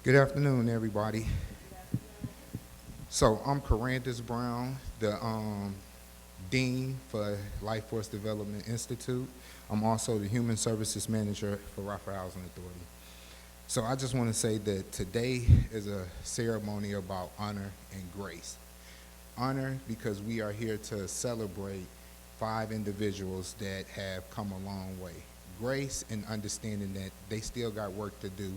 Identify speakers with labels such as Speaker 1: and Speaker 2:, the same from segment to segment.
Speaker 1: Good afternoon, everybody. So I'm Carandis Brown, the Dean for Life Force Development Institute. I'm also the Human Services Manager for Rockford Housing Authority. So I just want to say that today is a ceremony about honor and grace. Honor because we are here to celebrate 5 individuals that have come a long way. Grace and understanding that they still got work to do,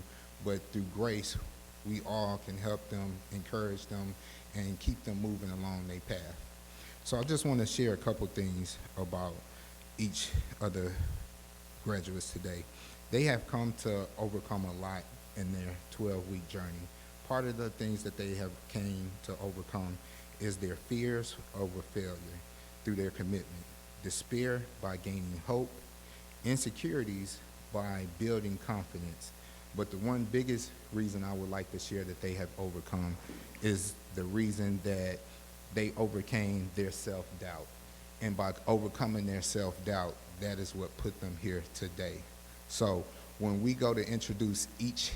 Speaker 1: but through grace, we all can help them, encourage them, and keep them moving along their path. So I just want to share a couple things about each of the graduates today. They have come to overcome a lot in their 12-week journey. Part of the things that they have came to overcome is their fears over failure through their commitment, despair by gaining hope, insecurities by building confidence. But the one biggest reason I would like to share that they have overcome is the reason that they overcame their self-doubt. And by overcoming their self-doubt, that is what put them here today. So when we go to introduce each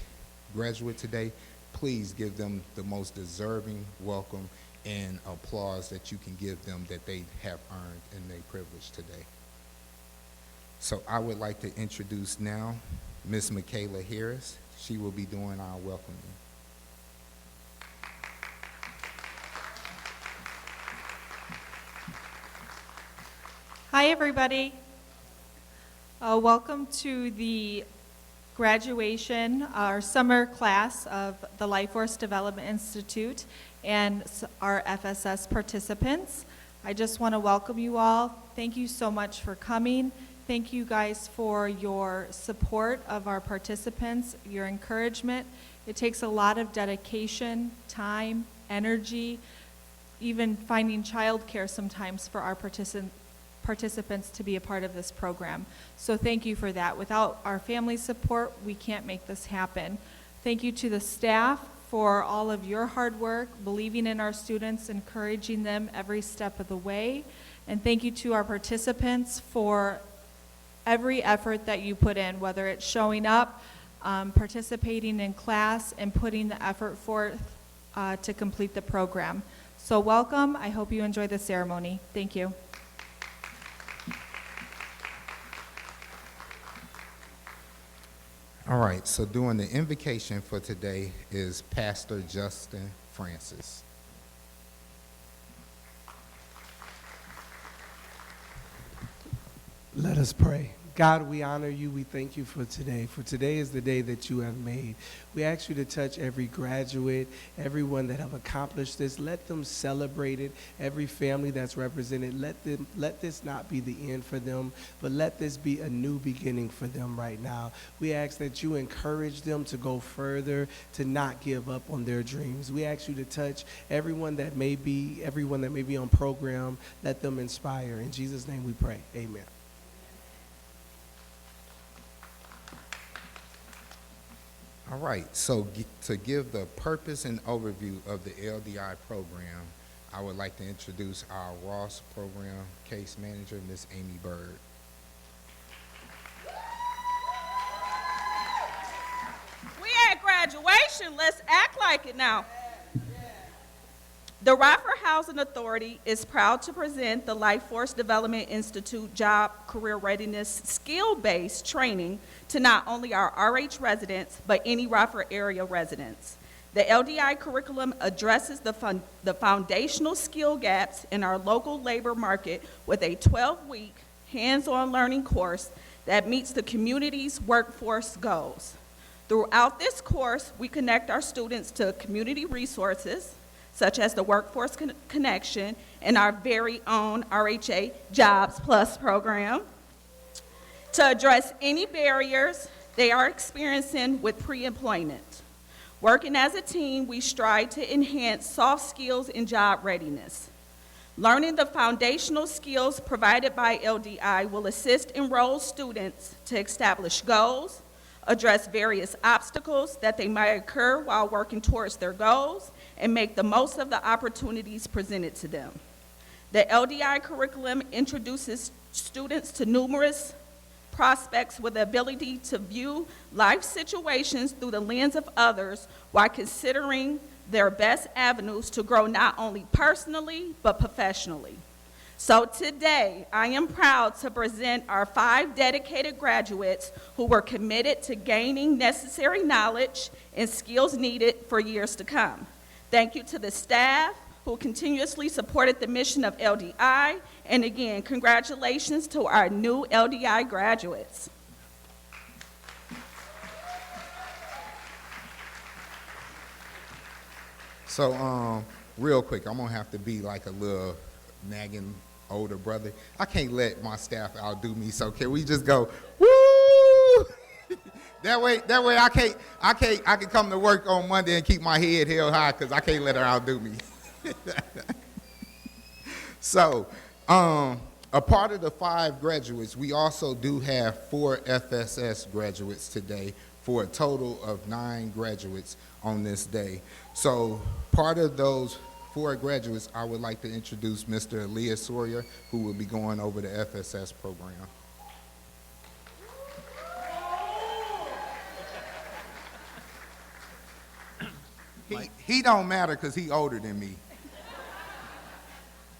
Speaker 1: graduate today, please give them the most deserving welcome and applause that you can give them that they have earned and they privilege today. So I would like to introduce now Ms. Michaela Harris. She will be doing our welcoming.
Speaker 2: Hi, everybody. Welcome to the graduation, our summer class of the Life Force Development Institute and our FSS participants. I just want to welcome you all. Thank you so much for coming. Thank you guys for your support of our participants, your encouragement. It takes a lot of dedication, time, energy, even finding childcare sometimes for our participants to be a part of this program. So thank you for that. Without our family support, we can't make this happen. Thank you to the staff for all of your hard work, believing in our students, encouraging them every step of the way. And thank you to our participants for every effort that you put in, whether it's showing up, participating in class, and putting the effort forth to complete the program. So welcome. I hope you enjoy the ceremony. Thank you.
Speaker 1: All right, so doing the invocation for today is Pastor Justin Francis.
Speaker 3: Let us pray. God, we honor you. We thank you for today. For today is the day that you have made. We ask you to touch every graduate, everyone that have accomplished this. Let them celebrate it. Every family that's represented, let this not be the end for them, but let this be a new beginning for them right now. We ask that you encourage them to go further, to not give up on their dreams. We ask you to touch everyone that may be on program. Let them inspire. In Jesus' name we pray. Amen.
Speaker 1: All right, so to give the purpose and overview of the LDI program, I would like to introduce our Ross Program Case Manager, Ms. Amy Bird.
Speaker 4: We at graduation, let's act like it now. The Rockford Housing Authority is proud to present the Life Force Development Institute Job Career Readiness Skill-Based Training to not only our RH residents, but any Rockford area residents. The LDI curriculum addresses the foundational skill gaps in our local labor market with a 12-week hands-on learning course that meets the community's workforce goals. Throughout this course, we connect our students to community resources, such as the Workforce Connection and our very own RHA Jobs Plus program, to address any barriers they are experiencing with pre-employment. Working as a team, we strive to enhance soft skills and job readiness. Learning the foundational skills provided by LDI will assist enrolled students to establish goals, address various obstacles that they might occur while working towards their goals, and make the most of the opportunities presented to them. The LDI curriculum introduces students to numerous prospects with the ability to view life situations through the lens of others while considering their best avenues to grow not only personally, but professionally. So today, I am proud to present our 5 dedicated graduates who were committed to gaining necessary knowledge and skills needed for years to come. Thank you to the staff who continuously supported the mission of LDI, and again, congratulations to our new LDI graduates.
Speaker 1: So, real quick, I'm gonna have to be like a little nagging older brother. I can't let my staff outdo me, so can we just go, woo? that way I can come to work on Monday and keep my head held high, because I can't let her outdo me. So, a part of the 5 graduates, we also do have 4 FSS graduates today, for a total of 9 graduates on this day. So, part of those 4 graduates, I would like to introduce Mr. Elias Sawyer, who will be going over the FSS program. He don't matter because he older than me.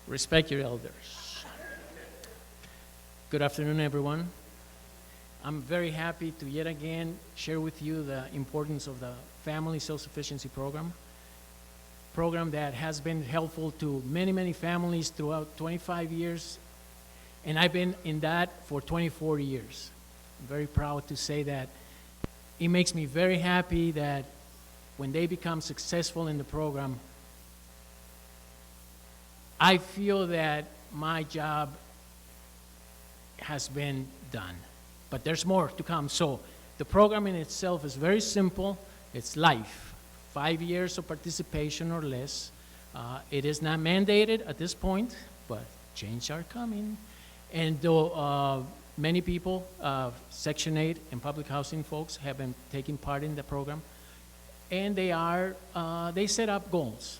Speaker 5: Respect your elders. Good afternoon, everyone. I'm very happy to yet again share with you the importance of the Family Self-Sufficiency Program that has been helpful to many, many families throughout 25 years, and I've been in that for 24 years. I'm very proud to say that. It makes me very happy that when they become successful in the program, I feel that my job has been done, but there's more to come. So the program in itself is very simple. It's life, 5 years of participation or less. It is not mandated at this point, but changes are coming. And though many people, Section 8 and public housing folks, have been taking part in the program, and they set up goals,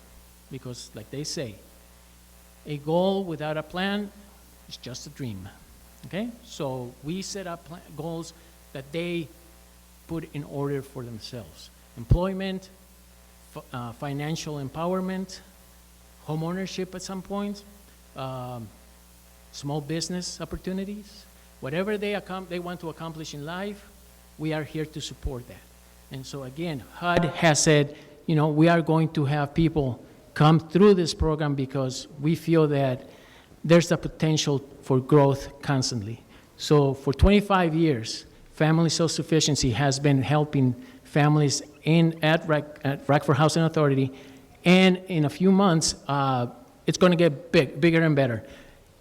Speaker 5: because like they say, a goal without a plan is just a dream, okay? So we set up goals that they put in order for themselves. Employment, financial empowerment, home ownership at some point, small business opportunities, whatever they want to accomplish in life, we are here to support that. And so again, HUD has said, you know, we are going to have people come through this program because we feel that there's a potential for growth constantly. So for 25 years, Family Self-Sufficiency has been helping families at Rockford Housing Authority, and in a few months, it's going to get bigger and better.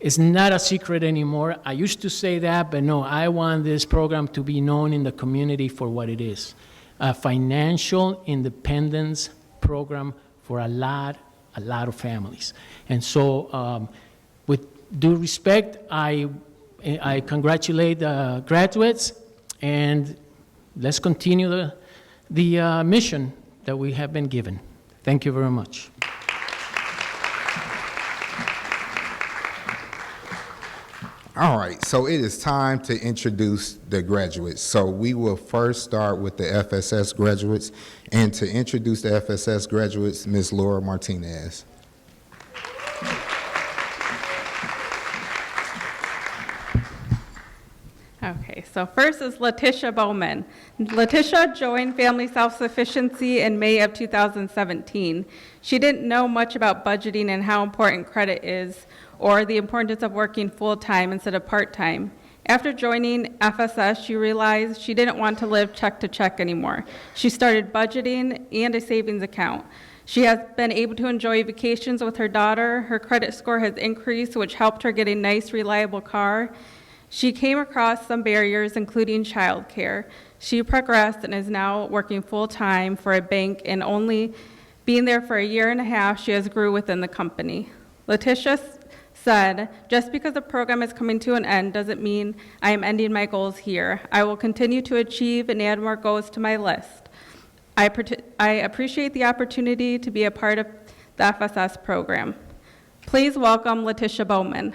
Speaker 5: It's not a secret anymore. I used to say that, but no, I want this program to be known in the community for what it is. A financial independence program for a lot of families. And so with due respect, I congratulate the graduates, and let's continue the mission that we have been given. Thank you very much.
Speaker 1: All right, so it is time to introduce the graduates. So we will first start with the FSS graduates, and to introduce the FSS graduates, Ms. Laura Martinez.
Speaker 6: Okay, so first is Letitia Bowman. Letitia joined Family Self-Sufficiency in May of 2017. She didn't know much about budgeting and how important credit is, or the importance of working full-time instead of part-time. After joining FSS, she realized she didn't want to live check to check anymore. She started budgeting and a savings account. She has been able to enjoy vacations with her daughter. Her credit score has increased, which helped her get a nice, reliable car. She came across some barriers, including childcare. She progressed and is now working full-time for a bank, and only being there for a year and a half, she has grew within the company. Letitia said, "Just because the program is coming to an end doesn't mean I am ending my goals here. I will continue to achieve and add more goals to my list. I appreciate the opportunity to be a part of the FSS program." Please welcome Letitia Bowman.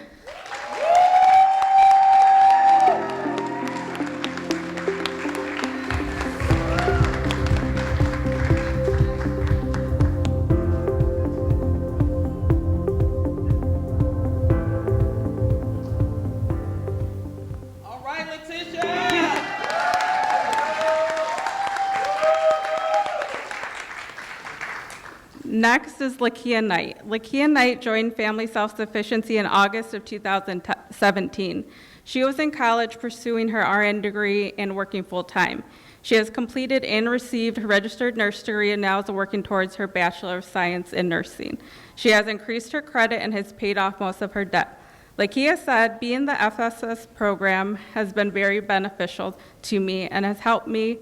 Speaker 6: Next is Lakia Knight. Lakia Knight joined Family Self-Sufficiency in August of 2017. She was in college pursuing her RN degree and working full-time. She has completed and received her registered nurse degree and now is working towards her Bachelor of Science in Nursing. She has increased her credit and has paid off most of her debt. Lakia said, being the FSS program has been very beneficial to me and has helped me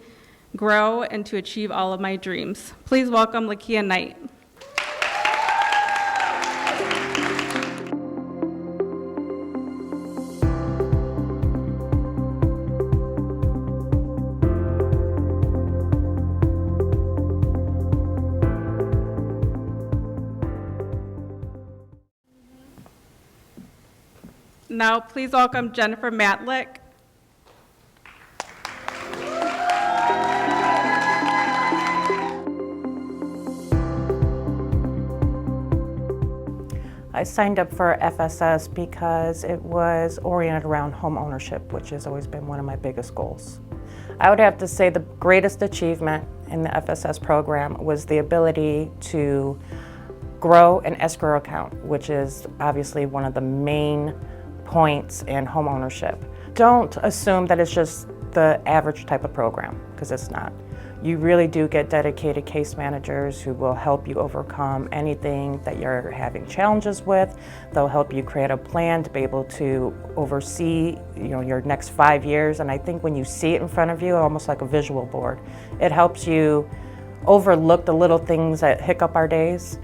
Speaker 6: grow and to achieve all of my dreams. Please welcome Lakia Knight. Now, please welcome Jennifer Matlick.
Speaker 7: I signed up for FSS because it was oriented around home ownership, which has always been one of my biggest goals. I would have to say the greatest achievement in the FSS program was the ability to grow an escrow account, which is obviously one of the main points in home ownership. Don't assume that it's just the average type of program, because it's not. You really do get dedicated case managers who will help you overcome anything that you're having challenges with. They'll help you create a plan to be able to oversee, your next 5 years. And I think when you see it in front of you, almost like a visual board, it helps you overlook the little things that hiccup our days.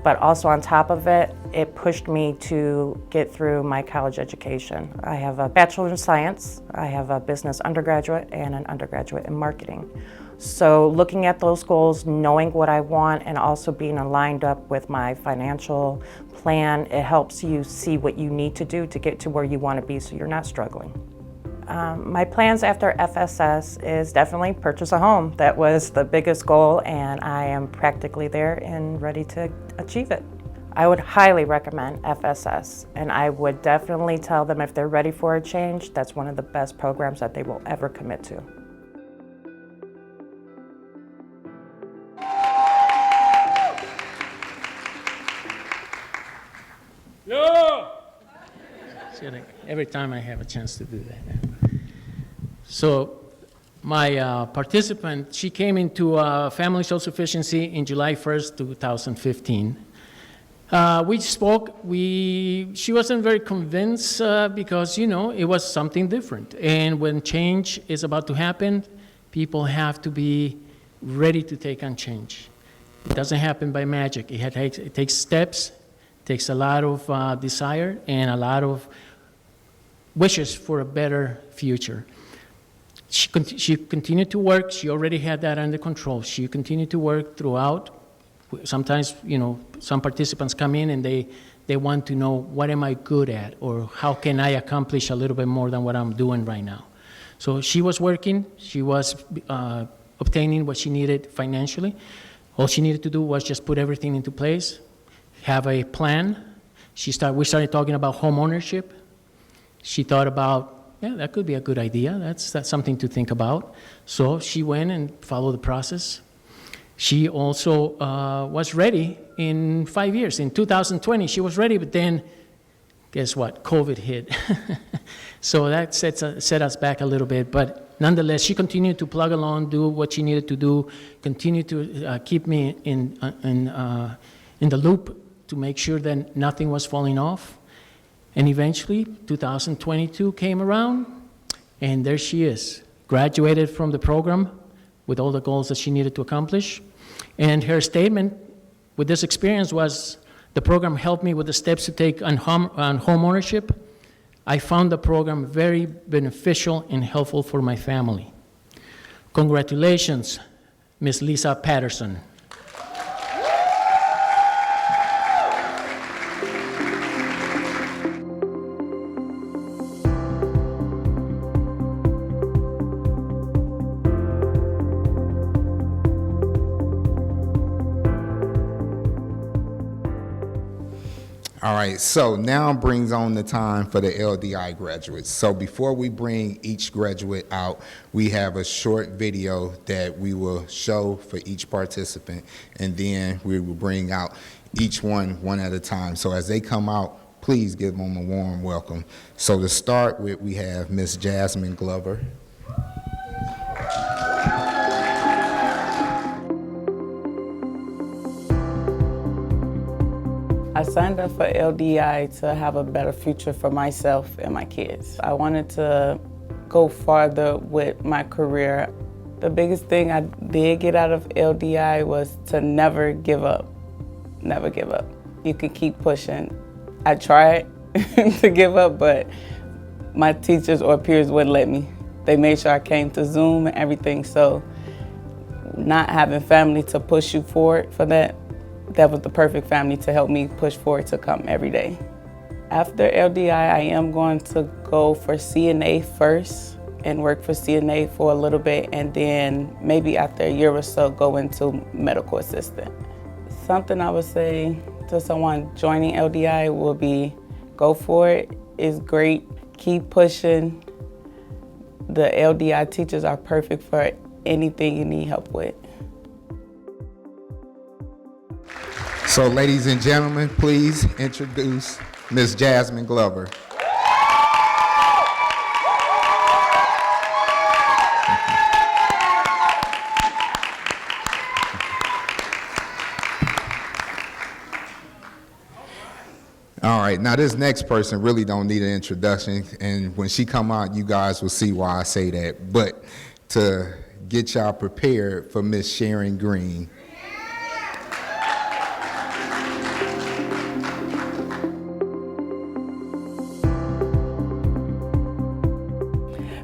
Speaker 7: But also on top of it, it pushed me to get through my college education. I have a Bachelor in Science, I have a business undergraduate, and an undergraduate in marketing. So looking at those goals, knowing what I want, and also being aligned up with my financial plan, it helps you see what you need to do to get to where you want to be so you're not struggling. My plans after FSS is definitely purchase a home. That was the biggest goal, and I am practically there and ready to achieve it. I would highly recommend FSS, and I would definitely tell them if they're ready for a change, that's one of the best programs that they will ever commit to.
Speaker 5: Every time I have a chance to do that. So my participant, she came into family self-sufficiency in July 1st, 2015. We spoke, she wasn't very convinced because, it was something different. And when change is about to happen, people have to be ready to take on change. It doesn't happen by magic. It takes steps, takes a lot of desire and a lot of wishes for a better future. She continued to work. She already had that under control. She continued to work throughout. Sometimes, some participants come in and they want to know, what am I good at? Or how can I accomplish a little bit more than what I'm doing right now? So she was working. She was obtaining what she needed financially. All she needed to do was just put everything into place, have a plan. We started talking about home ownership. She thought about, that could be a good idea. That's something to think about. So she went and followed the process. She also was ready in 5 years. In 2020, she was ready, but then, guess what? COVID hit. So that set us back a little bit. But nonetheless, she continued to plug along, do what she needed to do, continue to keep me in the loop to make sure that nothing was falling off. And eventually, 2022 came around, and there she is, graduated from the program with all the goals that she needed to accomplish. And her statement with this experience was, the program helped me with the steps to take on home ownership. I found the program very beneficial and helpful for my family. Congratulations, Ms. Lisa Patterson.
Speaker 1: All right, so now brings on the time for the LDI graduates. So before we bring each graduate out, we have a short video that we will show for each participant, and then we will bring out each one at a time. So as they come out, please give them a warm welcome. So to start with, we have Miss Jasmine Glover.
Speaker 8: I signed up for LDI to have a better future for myself and my kids. I wanted to go farther with my career. The biggest thing I did get out of LDI was to never give up. Never give up. You can keep pushing. I tried to give up, but my teachers or peers wouldn't let me. They made sure I came to Zoom and everything, so not having family to push you forward for that was the perfect family to help me push forward to come every day. After LDI, I am going to go for CNA first and work for CNA for a little bit, and then maybe after a year or so go into medical assistant. Something I would say to someone joining LDI will be, go for it. It's great. Keep pushing. The LDI teachers are perfect for anything you need help with.
Speaker 1: So ladies and gentlemen, please introduce Miss Jasmine Glover. All right, now this next person really don't need an introduction, and when she come out, you guys will see why I say that. But to get y'all prepared for Miss Sharon Green.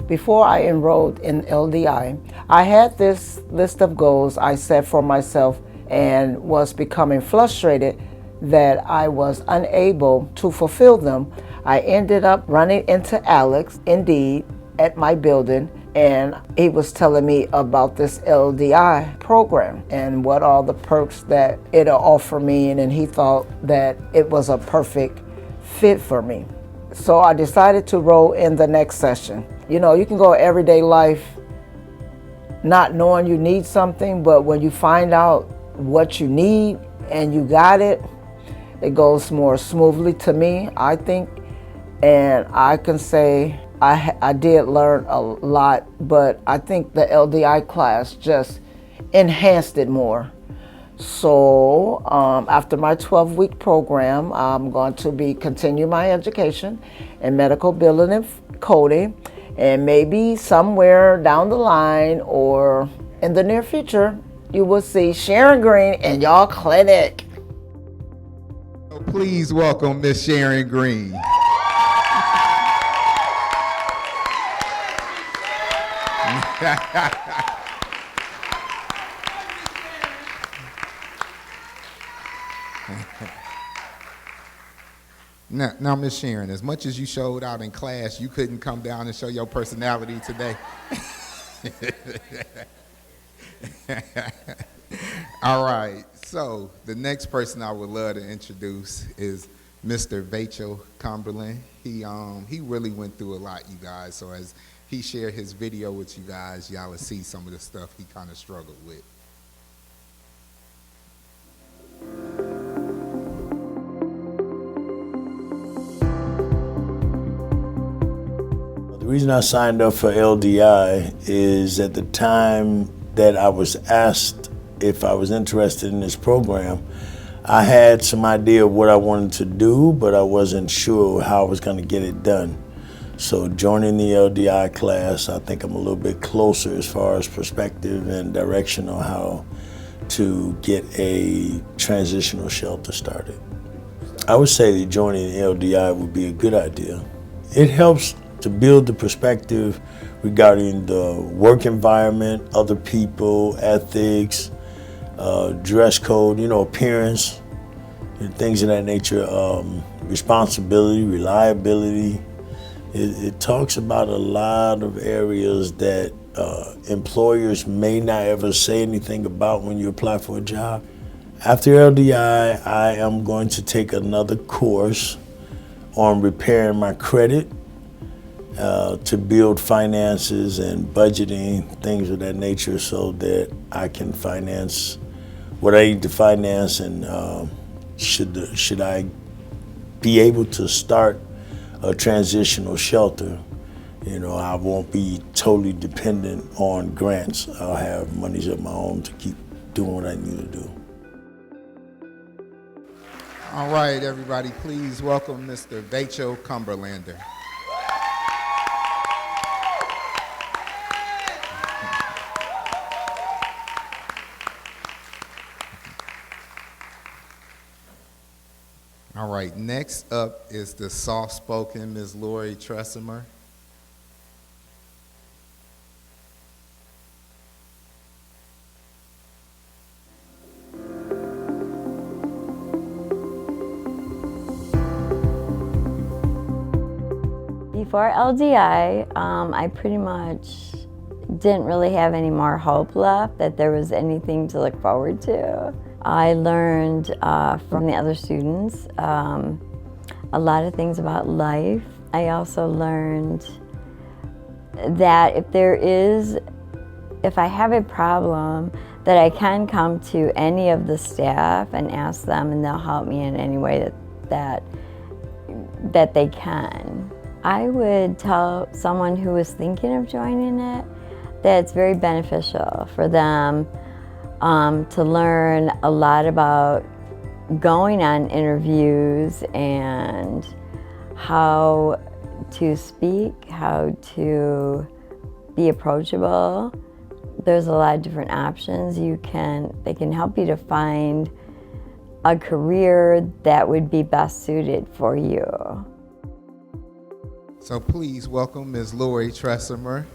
Speaker 9: Before I enrolled in LDI, I had this list of goals I set for myself and was becoming frustrated that I was unable to fulfill them. I ended up running into Alex, Indeed, at my building, and he was telling me about this LDI program and what all the perks that it'll offer me, and he thought that it was a perfect fit for me. So I decided to roll in the next session. You know, you can go everyday life not knowing you need something, but when you find out what you need and you got it, it goes more smoothly to me, I think. And I can say I did learn a lot, but I think the LDI class just enhanced it more. So after my 12-week program, I'm going to continue my education in medical billing and coding, and maybe somewhere down the line or in the near future, you will see Sharon Green in your clinic.
Speaker 1: So please welcome Miss Sharon Green. Now, Miss Sharon, as much as you showed out in class, you couldn't come down and show your personality today. All right, so the next person I would love to introduce is Mr. Vachel Cumberland. He really went through a lot, you guys, so as he shared his video with you guys, y'all will see some of the stuff he kind of struggled with.
Speaker 10: The reason I signed up for LDI is at the time that I was asked if I was interested in this program, I had some idea of what I wanted to do, but I wasn't sure how I was going to get it done. So joining the LDI class, I think I'm a little bit closer as far as perspective and direction on how to get a transitional shelter started. I would say that joining LDI would be a good idea. It helps to build the perspective regarding the work environment, other people, ethics, dress code, appearance, and things of that nature, responsibility, reliability. It talks about a lot of areas that employers may not ever say anything about when you apply for a job. After LDI, I am going to take another course on repairing my credit to build finances and budgeting, things of that nature, so that I can finance what I need to finance. And should I be able to start a transitional shelter, I won't be totally dependent on grants. I'll have monies of my own to keep doing what I need to do.
Speaker 1: All right, everybody, please welcome Mr. Vachel Cumberlander. All right, next up is the soft-spoken Ms. Lori Tressimer.
Speaker 11: Before LDI, I pretty much didn't really have any more hope left that there was anything to look forward to. I learned from the other students a lot of things about life. I also learned that if I have a problem, that I can come to any of the staff and ask them, and they'll help me in any way that they can. I would tell someone who was thinking of joining it that it's very beneficial for them to learn a lot about going on interviews and how to speak, how to be approachable. There's a lot of different options. They can help you to find a career that would be best suited for you.
Speaker 1: So please welcome Ms. Lori Tressimer.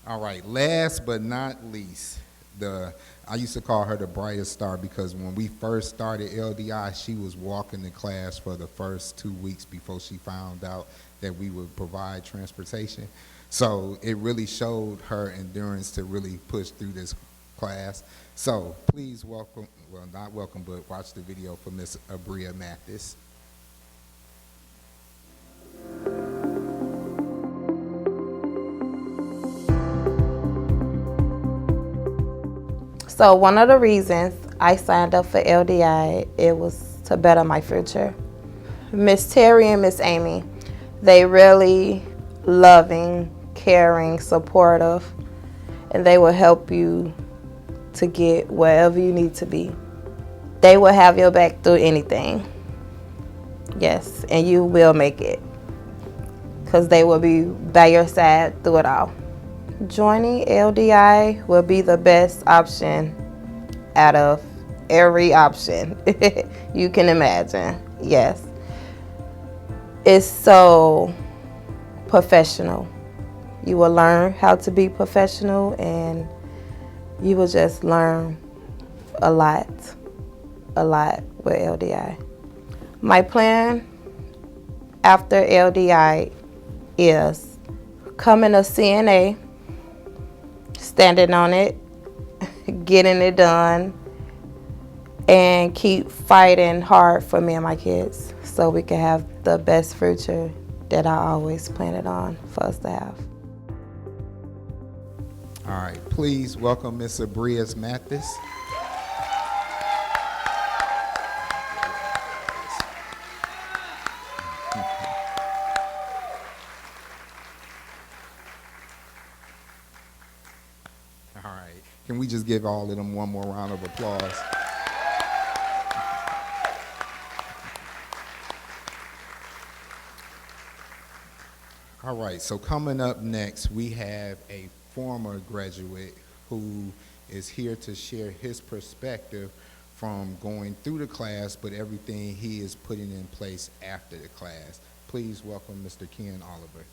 Speaker 1: All right, last but not least, I used to call her the brightest star because when we first started LDI, she was walking to class for the first 2 weeks before she found out that we would provide transportation. So it really showed her endurance to really push through this class. So please welcome, well, not welcome, but watch the video for Miss Abria Mathis.
Speaker 12: So one of the reasons I signed up for LDI, it was to better my future. Miss Terry and Miss Amy, they really loving, caring, supportive, and they will help you to get wherever you need to be. They will have your back through anything. Yes, and you will make it, because they will be by your side through it all. Joining LDI will be the best option out of every option you can imagine. Yes. It's so professional. You will learn how to be professional, and you will just learn a lot with LDI. My plan after LDI is becoming a CNA, standing on it, getting it done, and keep fighting hard for me and my kids so we can have the best future that I always planned on for us to have.
Speaker 1: All right, please welcome Miss Abria Mathis. All right, can we just give all of them one more round of applause? All right, so coming up next, we have a former graduate who is here to share his perspective from going through the class, but everything he is putting in place after the class. Please welcome Mr. Ken Oliver.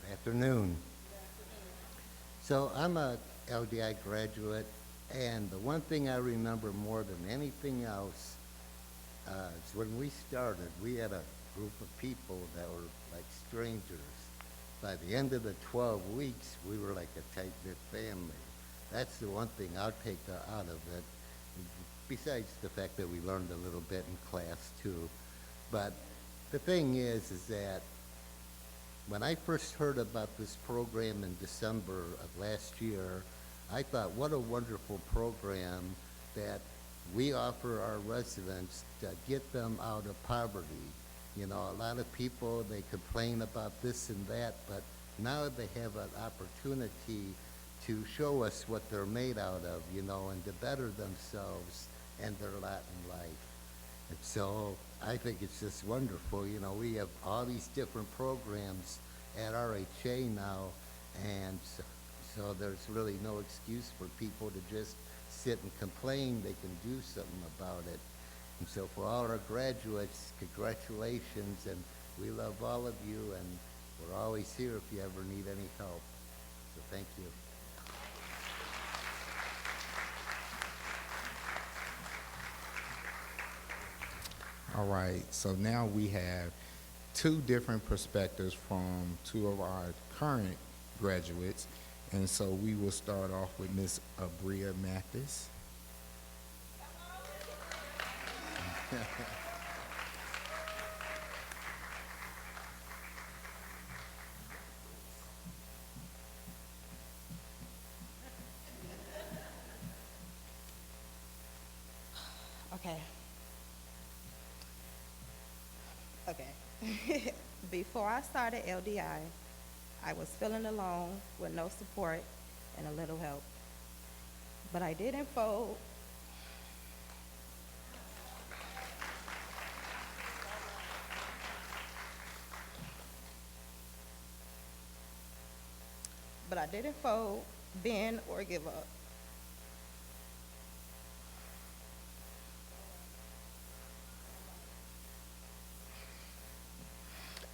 Speaker 13: Good afternoon. So I'm a LDI graduate, and the one thing I remember more than anything else is when we started, we had a group of people that were like strangers. By the end of the 12 weeks, we were like a tight-knit family. That's the one thing I'll take out of it, besides the fact that we learned a little bit in class too. But the thing is that when I first heard about this program in December of last year, I thought, what a wonderful program that we offer our residents to get them out of poverty. You know, a lot of people, they complain about this and that, but now they have an opportunity to show us what they're made out of, you know, and to better themselves and their lot in life. And so I think it's just wonderful. You know, we have all these different programs at RHA now, and so there's really no excuse for people to just sit and complain. They can do something about it. And so for all our graduates, congratulations, and we love all of you, and we're always here if you ever need any help. So thank you.
Speaker 1: All right, so now we have two different perspectives from two of our current graduates. And so we will start off with Ms. Abria Mathis.
Speaker 12: Okay. Okay. Before I started LDI, I was feeling alone with no support and a little help. But I didn't fold. But I didn't fold, bend, or give up.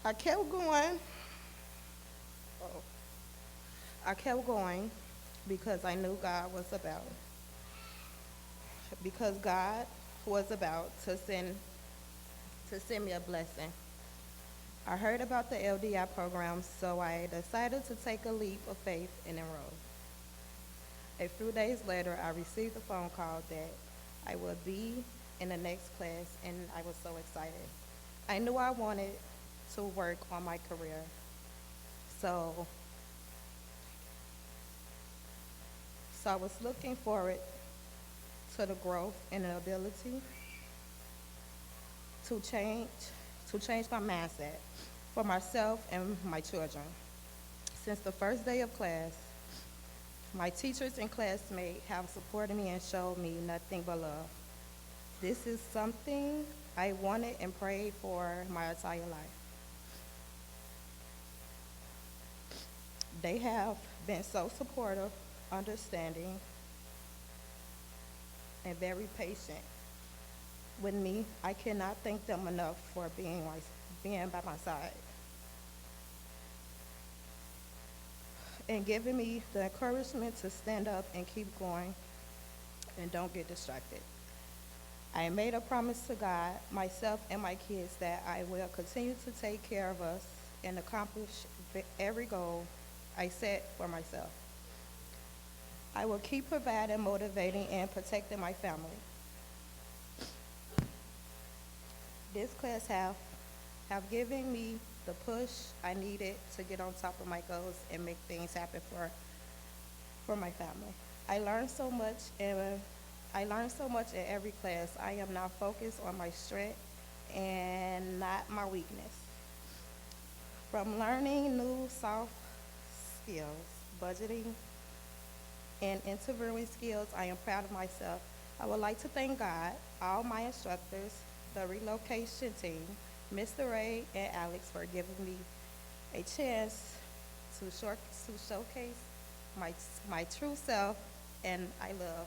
Speaker 12: I kept going. I kept going because I knew God was about. Because God was about to send me a blessing. I heard about the LDI program, so I decided to take a leap of faith and enroll. A few days later, I received a phone call that I would be in the next class, and I was so excited. I knew I wanted to work on my career. So I was looking forward to the growth and the ability to change my mindset for myself and my children. Since the first day of class, my teachers and classmates have supported me and showed me nothing but love. This is something I wanted and prayed for my entire life. They have been so supportive, understanding, and very patient with me. I cannot thank them enough for being by my side and giving me the encouragement to stand up and keep going and don't get distracted. I made a promise to God, myself, and my kids that I will continue to take care of us and accomplish every goal I set for myself. I will keep providing, motivating, and protecting my family. This class have given me the push I needed to get on top of my goals and make things happen for my family. I learned so much in every class. I am now focused on my strength and not my weakness. From learning new soft skills, budgeting, and interviewing skills, I am proud of myself. I would like to thank God, all my instructors, the relocation team, Mr. Ray and Alex for giving me a chance to showcase my true self, and I love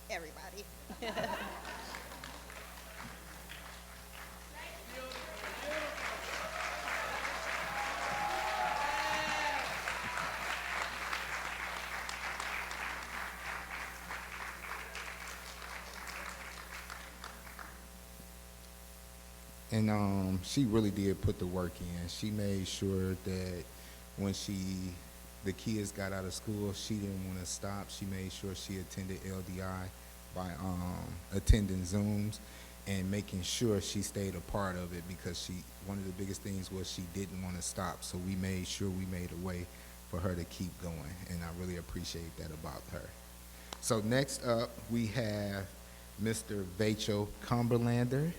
Speaker 12: everybody.
Speaker 1: And she really did put the work in. She made sure that when the kids got out of school, she didn't want to stop. She made sure she attended LDI by attending Zooms and making sure she stayed a part of it, because one of the biggest things was she didn't want to stop. So we made sure we made a way for her to keep going, and I really appreciate that about her. So next up, we have Mr. Vachel Cumberlander.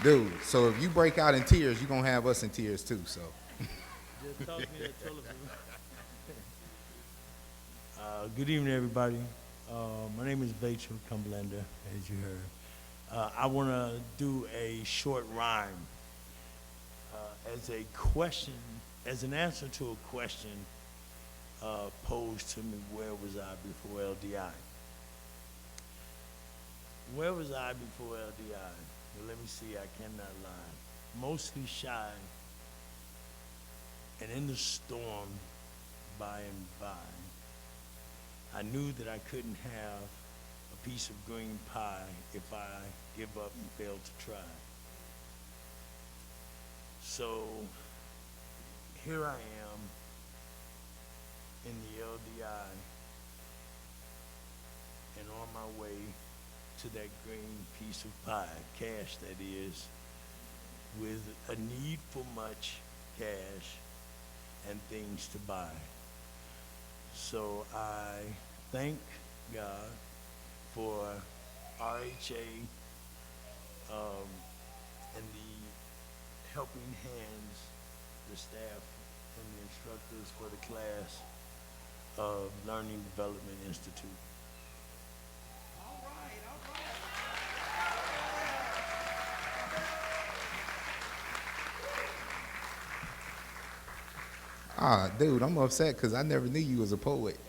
Speaker 1: Dude, so if you break out in tears, you're going to have us in tears too, so.
Speaker 10: Just toss me that telephone. Good evening, everybody. My name is Vachel Cumberlander, as you heard. I want to do a short rhyme as an answer to a question posed to me: where was I before LDI? Where was I before LDI? Well, let me see, I cannot lie. Mostly shy and in the storm by and by. I knew that I couldn't have a piece of green pie if I give up and fail to try. So here I am in the LDI and on my way to that green piece of pie, cash that is, with a need for much cash and things to buy. So I thank God for RHA and the helping hands, the staff and the instructors for the class of Learning Development Institute.
Speaker 1: Dude, I'm upset because I never knew you was a poet.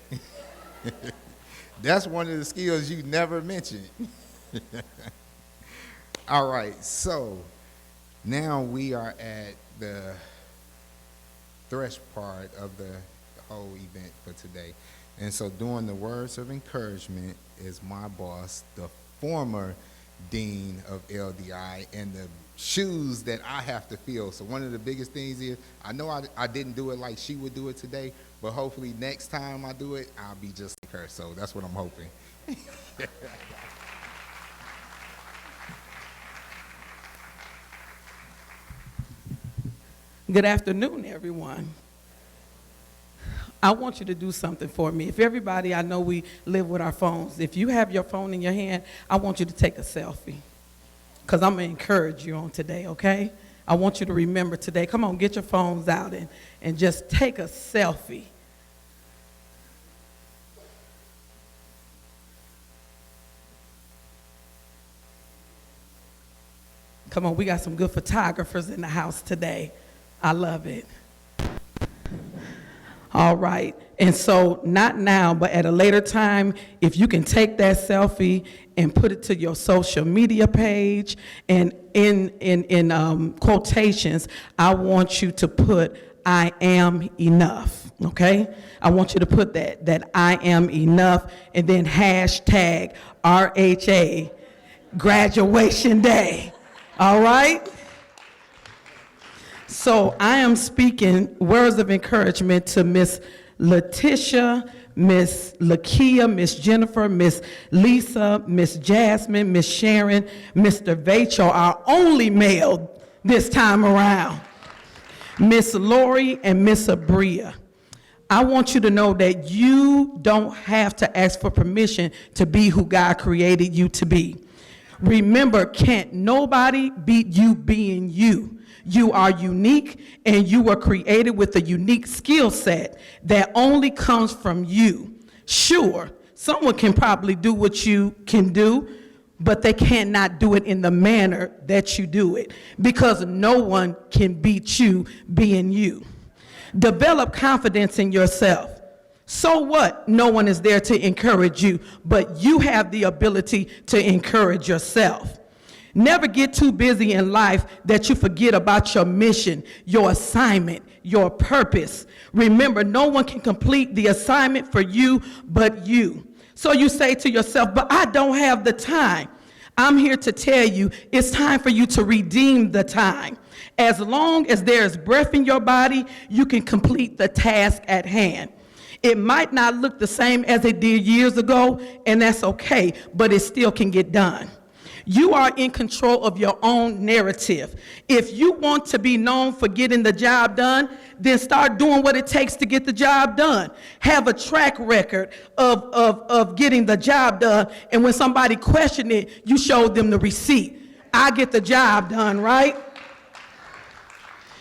Speaker 1: That's one of the skills you never mentioned. All right, so now we are at the thresh part of the whole event for today. And so doing the words of encouragement is my boss, the former dean of LDI, and the shoes that I have to fill. So one of the biggest things is, I know I didn't do it like she would do it today, but hopefully next time I do it, I'll be just like her. So that's what I'm hoping.
Speaker 14: Good afternoon, everyone. I want you to do something for me. If everybody, I know we live with our phones. If you have your phone in your hand, I want you to take a selfie, because I'm going to encourage you on today, okay? I want you to remember today. Come on, get your phones out and just take a selfie. Come on, we got some good photographers in the house today. I love it. All right, and so not now, but at a later time, if you can take that selfie and put it to your social media page, and in quotations, I want you to put, "I am enough," okay? I want you to put that I am enough, and then hashtag RHA graduation day, all right? So I am speaking words of encouragement to Miss Letitia, Miss Lakia, Miss Jennifer, Miss Lisa, Miss Jasmine, Miss Sharon, Mr. Vachel, our only male this time around, Miss Lori, and Miss Abria. I want you to know that you don't have to ask for permission to be who God created you to be. Remember, can't nobody beat you being you. You are unique, and you were created with a unique skill set that only comes from you. Sure, someone can probably do what you can do, but they cannot do it in the manner that you do it, because no one can beat you being you. Develop confidence in yourself. So what? No one is there to encourage you, but you have the ability to encourage yourself. Never get too busy in life that you forget about your mission, your assignment, your purpose. Remember, no one can complete the assignment for you but you. So you say to yourself, but I don't have the time. I'm here to tell you, it's time for you to redeem the time. As long as there is breath in your body, you can complete the task at hand. It might not look the same as it did years ago, and that's okay, but it still can get done. You are in control of your own narrative. If you want to be known for getting the job done, then start doing what it takes to get the job done. Have a track record of getting the job done, and when somebody questions it, you show them the receipt. I get the job done, right?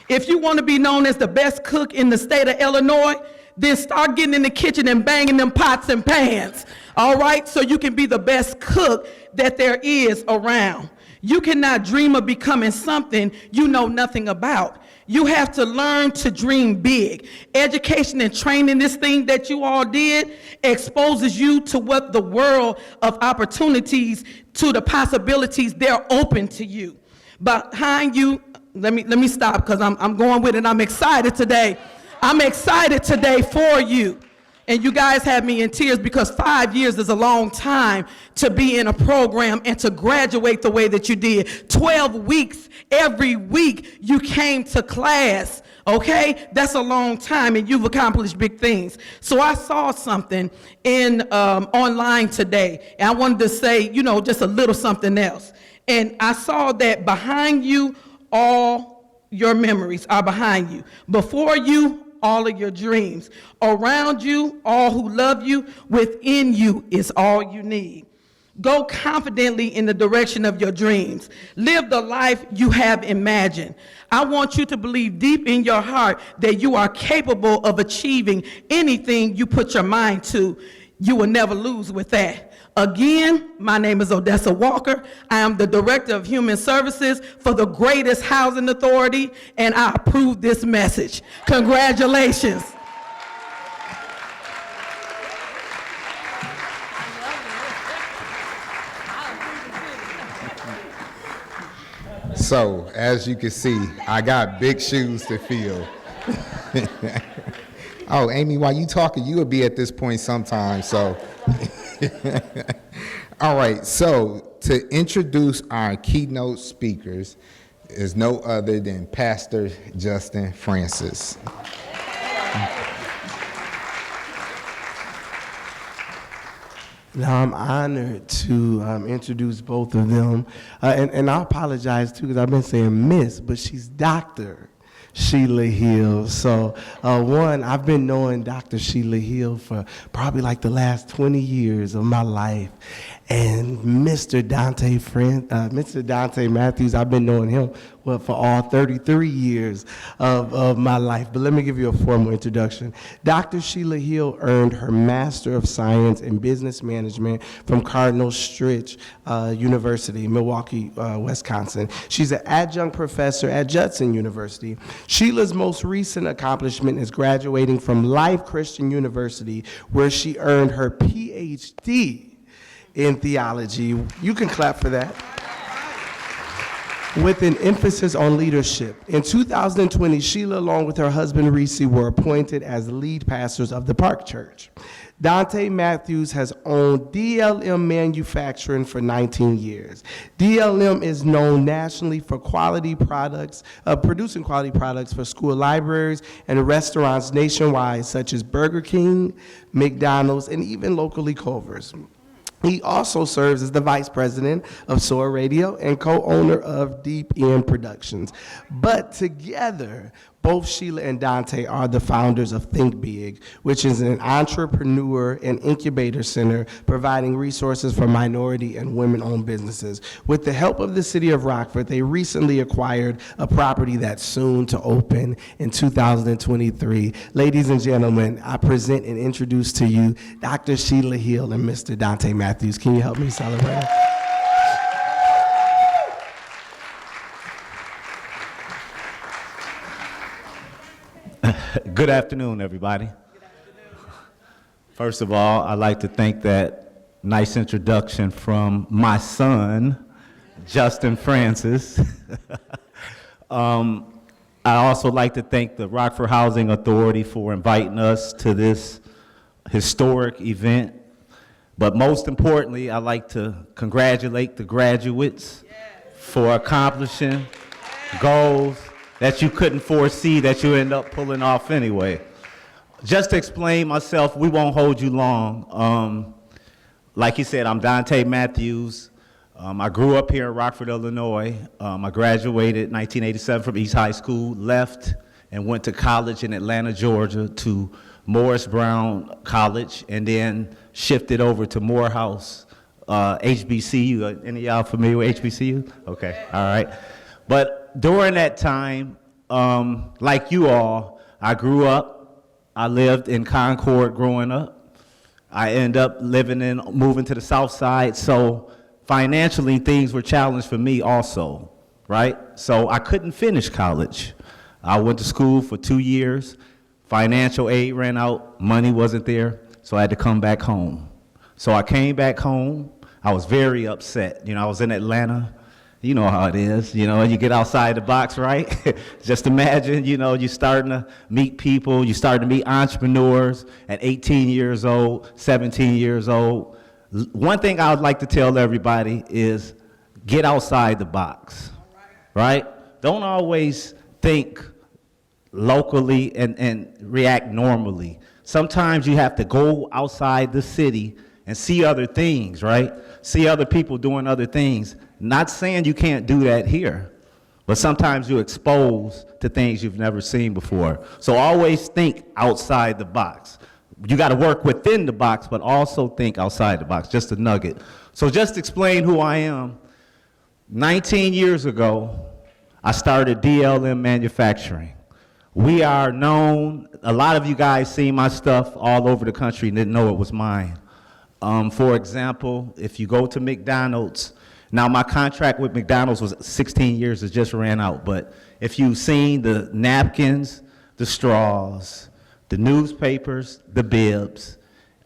Speaker 14: If you want to be known as the best cook in the state of Illinois, then start getting in the kitchen and banging them pots and pans, all right? So you can be the best cook that there is around. You cannot dream of becoming something you know nothing about. You have to learn to dream big. Education and training, this thing that you all did, exposes you to what the world of opportunities, to the possibilities, they're open to you. Behind you, let me stop because I'm going with it. I'm excited today. I'm excited today for you. And you guys have me in tears because 5 years is a long time to be in a program and to graduate the way that you did. 12 weeks, every week you came to class, okay? That's a long time and you've accomplished big things. So I saw something in online today and I wanted to say, you know, just a little something else. And I saw that behind you, all your memories are behind you. Before you, all of your dreams. Around you, all who love you. Within you is all you need. Go confidently in the direction of your dreams. Live the life you have imagined. I want you to believe deep in your heart that you are capable of achieving anything you put your mind to. You will never lose with that. Again, my name is Odessa Walker. I am the Director of Human Services for the greatest housing authority, and I approve this message. Congratulations.
Speaker 1: So, as you can see, I got big shoes to fill. Oh, Amy, while you talking, you will be at this point sometime, so. All right, so to introduce our keynote speakers is no other than Pastor Justin Francis.
Speaker 3: Now, I'm honored to introduce both of them. And I apologize, too, because I've been saying Miss, but she's Dr. Sheila Hill. So, I've been knowing Dr. Sheila Hill for probably like the last 20 years of my life. And Mr. Dante Matthews, I've been knowing him for all 33 years of my life. But let me give you a formal introduction. Dr. Sheila Hill earned her Master of Science in Business Management from Cardinal Stritch University, Milwaukee, Wisconsin. She's an adjunct professor at Judson University. Sheila's most recent accomplishment is graduating from Life Christian University, where she earned her PhD in theology. You can clap for that. With an emphasis on leadership. In 2020, Sheila, along with her husband Reese, were appointed as lead pastors of the Park Church. Dante Matthews has owned DLM Manufacturing for 19 years. DLM is known nationally for quality products, producing quality products for school libraries and restaurants nationwide, such as Burger King, McDonald's, and even locally Culver's. He also serves as the vice president of SOAR Radio and co-owner of Deep End Productions. But together, both Sheila and Dante are the founders of Think Big, which is an entrepreneur and incubator center providing resources for minority and women-owned businesses. With the help of the city of Rockford, they recently acquired a property that's soon to open in 2023. Ladies and gentlemen, I present and introduce to you Dr. Sheila Hill and Mr. Dante Matthews. Can you help me celebrate?
Speaker 15: Good afternoon, everybody. First of all, I'd like to thank that nice introduction from my son, Justin Francis. I also like to thank the Rockford Housing Authority for inviting us to this historic event. But most importantly, I'd like to congratulate the graduates for accomplishing goals that you couldn't foresee that you end up pulling off anyway. Just to explain myself, we won't hold you long. Like you said, I'm Dante Matthews. I grew up here in Rockford, Illinois. I graduated in 1987 from East High School, left and went to college in Atlanta, Georgia, to Morris Brown College, and then shifted over to Morehouse, HBCU. Any of y'all familiar with HBCU? Okay, all right. But during that time, like you all, I grew up, I lived in Concord growing up. I ended up moving to the South Side, so financially things were challenged for me also, right? So I couldn't finish college. I went to school for 2 years. Financial aid ran out, money wasn't there, so I had to come back home. So I came back home. I was very upset. I was in Atlanta. You know how it is, you get outside the box, right? Just imagine, you're starting to meet people, you're starting to meet entrepreneurs at 18 years old, 17 years old. One thing I would like to tell everybody is get outside the box, right? Don't always think locally and react normally. Sometimes you have to go outside the city and see other things, right? See other people doing other things. Not saying you can't do that here, but sometimes you're exposed to things you've never seen before. So always think outside the box. You got to work within the box, but also think outside the box, just a nugget. So just explain who I am. 19 years ago, I started DLM Manufacturing. We are known, a lot of you guys see my stuff all over the country and didn't know it was mine. For example, if you go to McDonald's, now my contract with McDonald's was 16 years, it just ran out, but if you've seen the napkins, the straws, the newspapers, the bibs,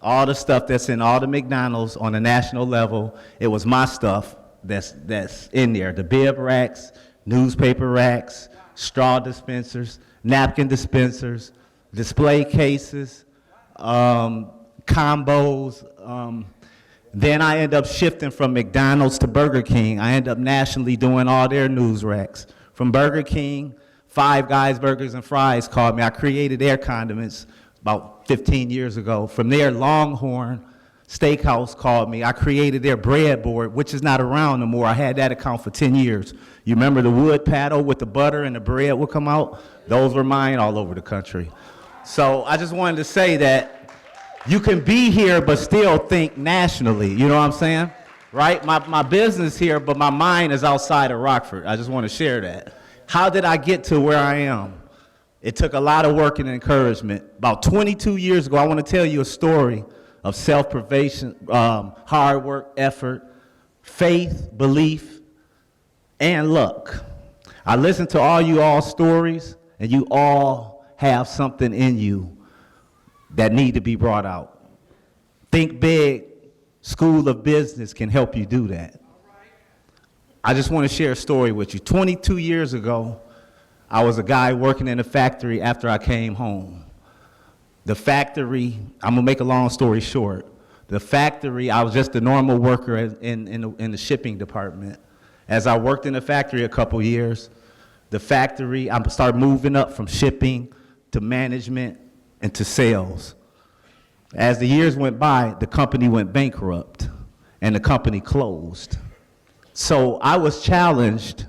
Speaker 15: all the stuff that's in all the McDonald's on a national level, it was my stuff that's in there. The bib racks, newspaper racks, straw dispensers, napkin dispensers, display cases, combos. Then I end up shifting from McDonald's to Burger King. I end up nationally doing all their news racks. From Burger King, Five Guys Burgers and Fries called me. I created their condiments about 15 years ago. From there, Longhorn Steakhouse called me. I created their bread board, which is not around no more. I had that account for 10 years. You remember the wood paddle with the butter and the bread would come out? Those were mine all over the country. So I just wanted to say that you can be here but still think nationally, you know what I'm saying? Right? My business here, but my mind is outside of Rockford. I just want to share that. How did I get to where I am? It took a lot of work and encouragement. About 22 years ago, I want to tell you a story of self-preservation, hard work, effort, faith, belief, and luck. I listened to all you all stories, and you all have something in you that need to be brought out. Think big. School of Business can help you do that. I just want to share a story with you. 22 years ago, I was a guy working in a factory after I came home. The factory, I'm gonna make a long story short. The factory, I was just a normal worker in the shipping department. As I worked in the factory a couple years, the factory, I started moving up from shipping to management and to sales. As the years went by, the company went bankrupt and the company closed. So I was challenged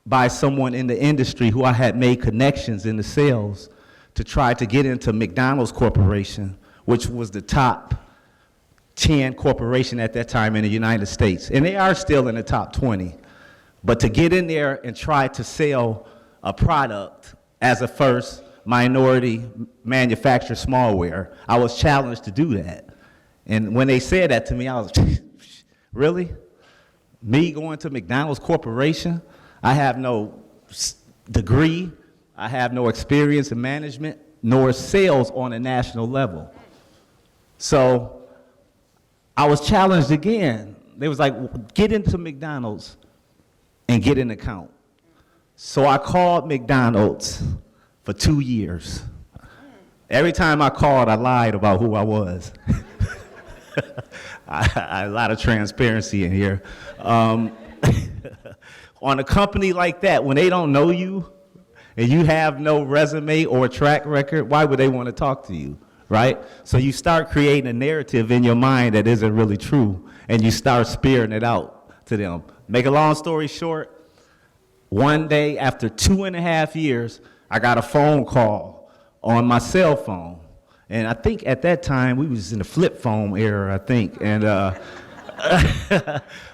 Speaker 15: by someone in the industry who I had made connections in the sales to try to get into McDonald's Corporation, which was the top 10 corporation at that time in the United States. And they are still in the top 20. But to get in there and try to sell a product as a first minority manufacturer smallware, I was challenged to do that. And when they said that to me, I was, really? Me going to McDonald's Corporation? I have no degree, I have no experience in management, nor sales on a national level. So I was challenged again. They was like, get into McDonald's and get an account. So I called McDonald's for 2 years. Every time I called, I lied about who I was. A lot of transparency in here. On a company like that, when they don't know you and you have no resume or track record, why would they want to talk to you, right? So you start creating a narrative in your mind that isn't really true, and you start spearing it out to them. Make a long story short, one day after 2.5 years, I got a phone call on my cell phone. And I think at that time, we was in the flip phone era, I think. And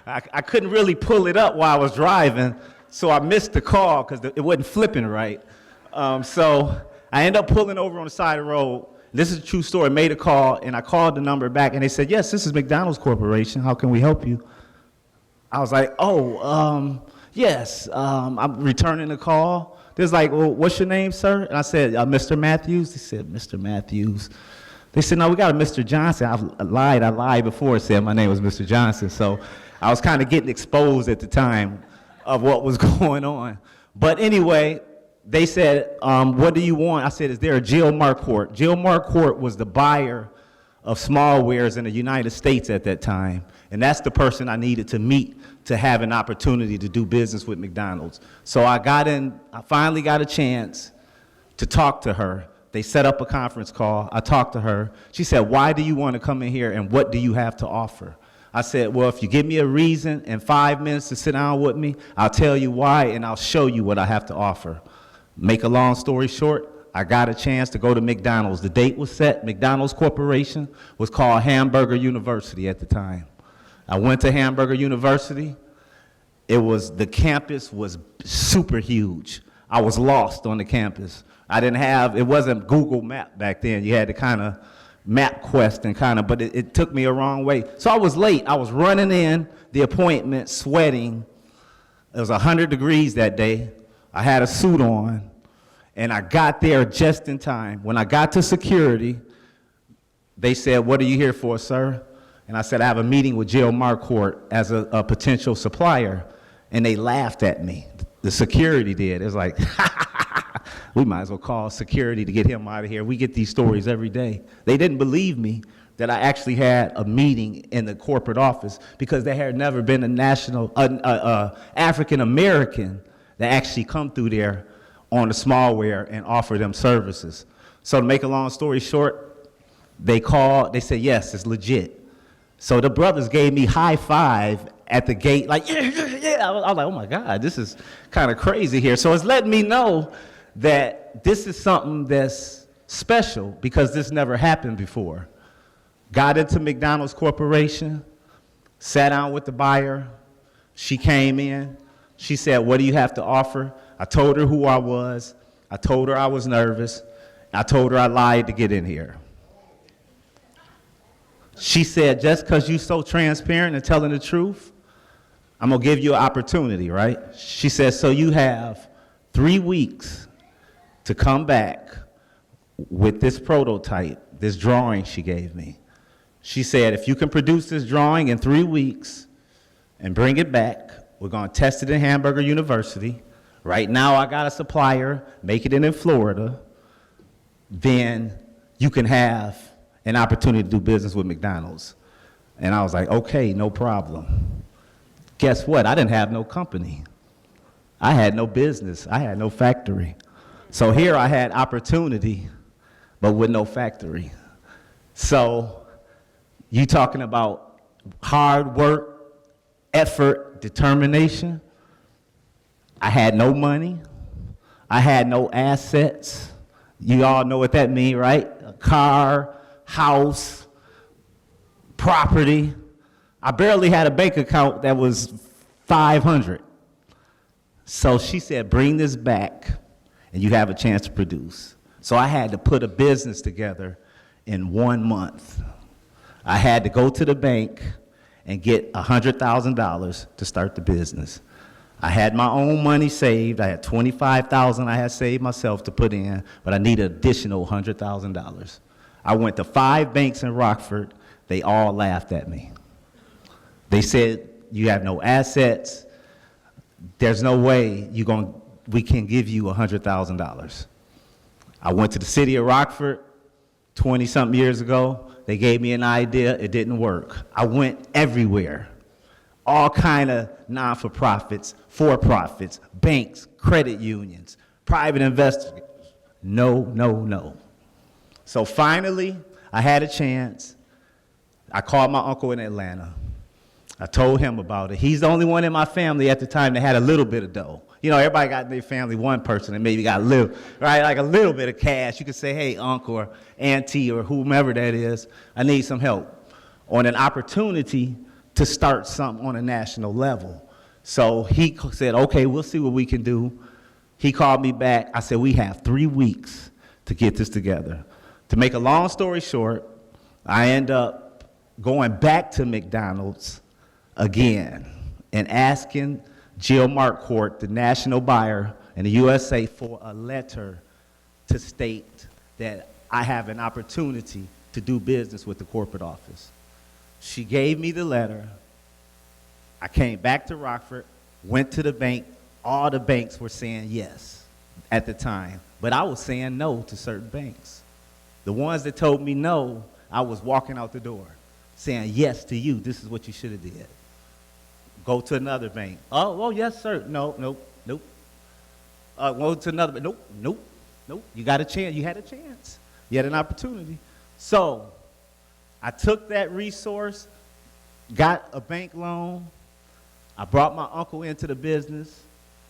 Speaker 15: I couldn't really pull it up while I was driving, so I missed the call because it wasn't flipping right. So I ended up pulling over on the side of the road. This is a true story. Made a call, and I called the number back, and they said, yes, this is McDonald's Corporation. How can we help you? I was like, yes, I'm returning the call. They was like, well, what's your name, sir? And I said, Mr. Matthews. They said, Mr. Matthews. They said, no, we got a Mr. Johnson. I lied before, said my name was Mr. Johnson. So I was kind of getting exposed at the time of what was going on. But anyway, they said, what do you want? I said, is there a Jill Marquardt? Jill Marquardt was the buyer of small wares in the United States at that time. And that's the person I needed to meet to have an opportunity to do business with McDonald's. So I finally got a chance to talk to her. They set up a conference call. I talked to her. She said, why do you want to come in here and what do you have to offer? I said, well, if you give me a reason and 5 minutes to sit down with me, I'll tell you why and I'll show you what I have to offer. Make a long story short, I got a chance to go to McDonald's. The date was set. McDonald's Corporation was called Hamburger University at the time. I went to Hamburger University. The campus was super huge. I was lost on the campus. It wasn't Google Map back then. You had to kind of map quest but it took me a wrong way. So I was late. I was running in the appointment, sweating. It was 100 degrees that day. I had a suit on, and I got there just in time. When I got to security, they said, what are you here for, sir? And I said, I have a meeting with Jill Marquardt as a potential supplier. And they laughed at me. The security did. It was like, we might as well call security to get him out of here. We get these stories every day. They didn't believe me that I actually had a meeting in the corporate office because there had never been a African American that actually come through there on the smallware and offer them services. So to make a long story short, they called, they said, yes, it's legit. So the brothers gave me high five at the gate, like, yeah. I was like, oh my God, this is kind of crazy here. So it's letting me know that this is something that's special because this never happened before. Got into McDonald's Corporation, sat down with the buyer. She came in. She said, what do you have to offer? I told her who I was. I told her I was nervous. I told her I lied to get in here. She said, just because you're so transparent and telling the truth, I'm going to give you an opportunity, right? She said, so you have 3 weeks to come back with this prototype, this drawing she gave me. She said, if you can produce this drawing in 3 weeks and bring it back, we're going to test it in Hamburger University. Right now, I got a supplier, making it in Florida. Then you can have an opportunity to do business with McDonald's. And I was like, okay, no problem. Guess what? I didn't have no company. I had no business. I had no factory. So here I had opportunity, but with no factory. So you talking about hard work, effort, determination. I had no money. I had no assets. You all know what that means, right? A car, house, property. I barely had a bank account that was 500. So she said, bring this back and you have a chance to produce. So I had to put a business together in 1 month. I had to go to the bank and get $100,000 to start the business. I had my own money saved. I had $25,000 I had saved myself to put in, but I needed additional $100,000. I went to 5 banks in Rockford. They all laughed at me. They said, you have no assets. There's no way we can give you $100,000. I went to the city of Rockford 20-something years ago, They gave me an idea, it didn't work. I went everywhere. All kind of non-for-profits, for-profits, banks, credit unions, private investors. No, no, no. So finally, I had a chance. I called my uncle in Atlanta. I told him about it. He's the only one in my family at the time that had a little bit of dough. You know, everybody got in their family one person that maybe got a little, right? Like a little bit of cash. You could say, hey, uncle or auntie or whomever that is, I need some help on an opportunity to start something on a national level. So he said, okay, we'll see what we can do. He called me back. I said, we have 3 weeks to get this together. To make a long story short, I end up going back to McDonald's again and asking Jill Marquardt, the national buyer in the USA, for a letter to state that I have an opportunity to do business with the corporate office. She gave me the letter. I came back to Rockford, went to the bank. All the banks were saying yes at the time, but I was saying no to certain banks. The ones that told me no, I was walking out the door saying yes to you. This is what you should have did. Go to another bank. Oh, well, yes, sir. No, nope, nope. Go to another bank. Nope, nope, nope. You got a chance. You had a chance. You had an opportunity. So I took that resource, got a bank loan. I brought my uncle into the business.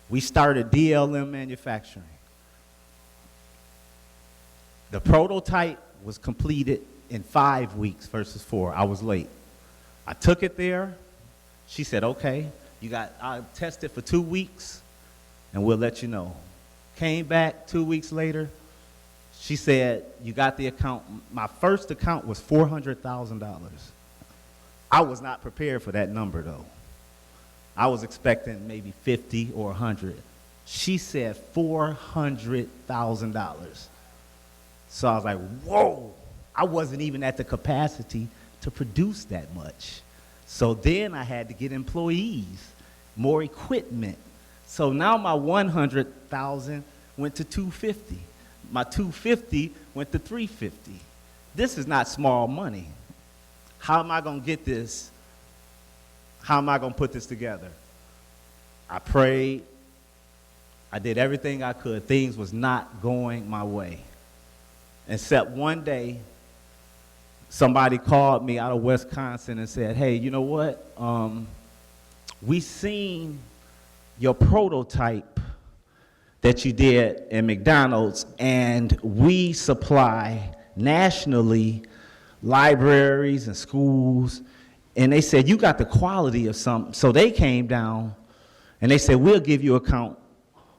Speaker 15: We started DLM Manufacturing. The prototype was completed in 5 weeks versus 4. I was late. I took it there. She said, okay, I'll test it for 2 weeks and we'll let you know. Came back 2 weeks later. She said, you got the account. My first account was $400,000. I was not prepared for that number though. I was expecting maybe 50 or 100. She said $400,000. So I was like, whoa, I wasn't even at the capacity to produce that much. So then I had to get employees, more equipment. So now my 100,000 went to 250. My 250 went to 350. This is not small money. How am I going to get this? How am I going to put this together? I prayed. I did everything I could. Things was not going my way. Except one day, somebody called me out of Wisconsin and said, hey, you know what? We seen your prototype that you did in McDonald's, and we supply nationally libraries and schools, and they said, you got the quality of something. So they came down, and they said, we'll give you an account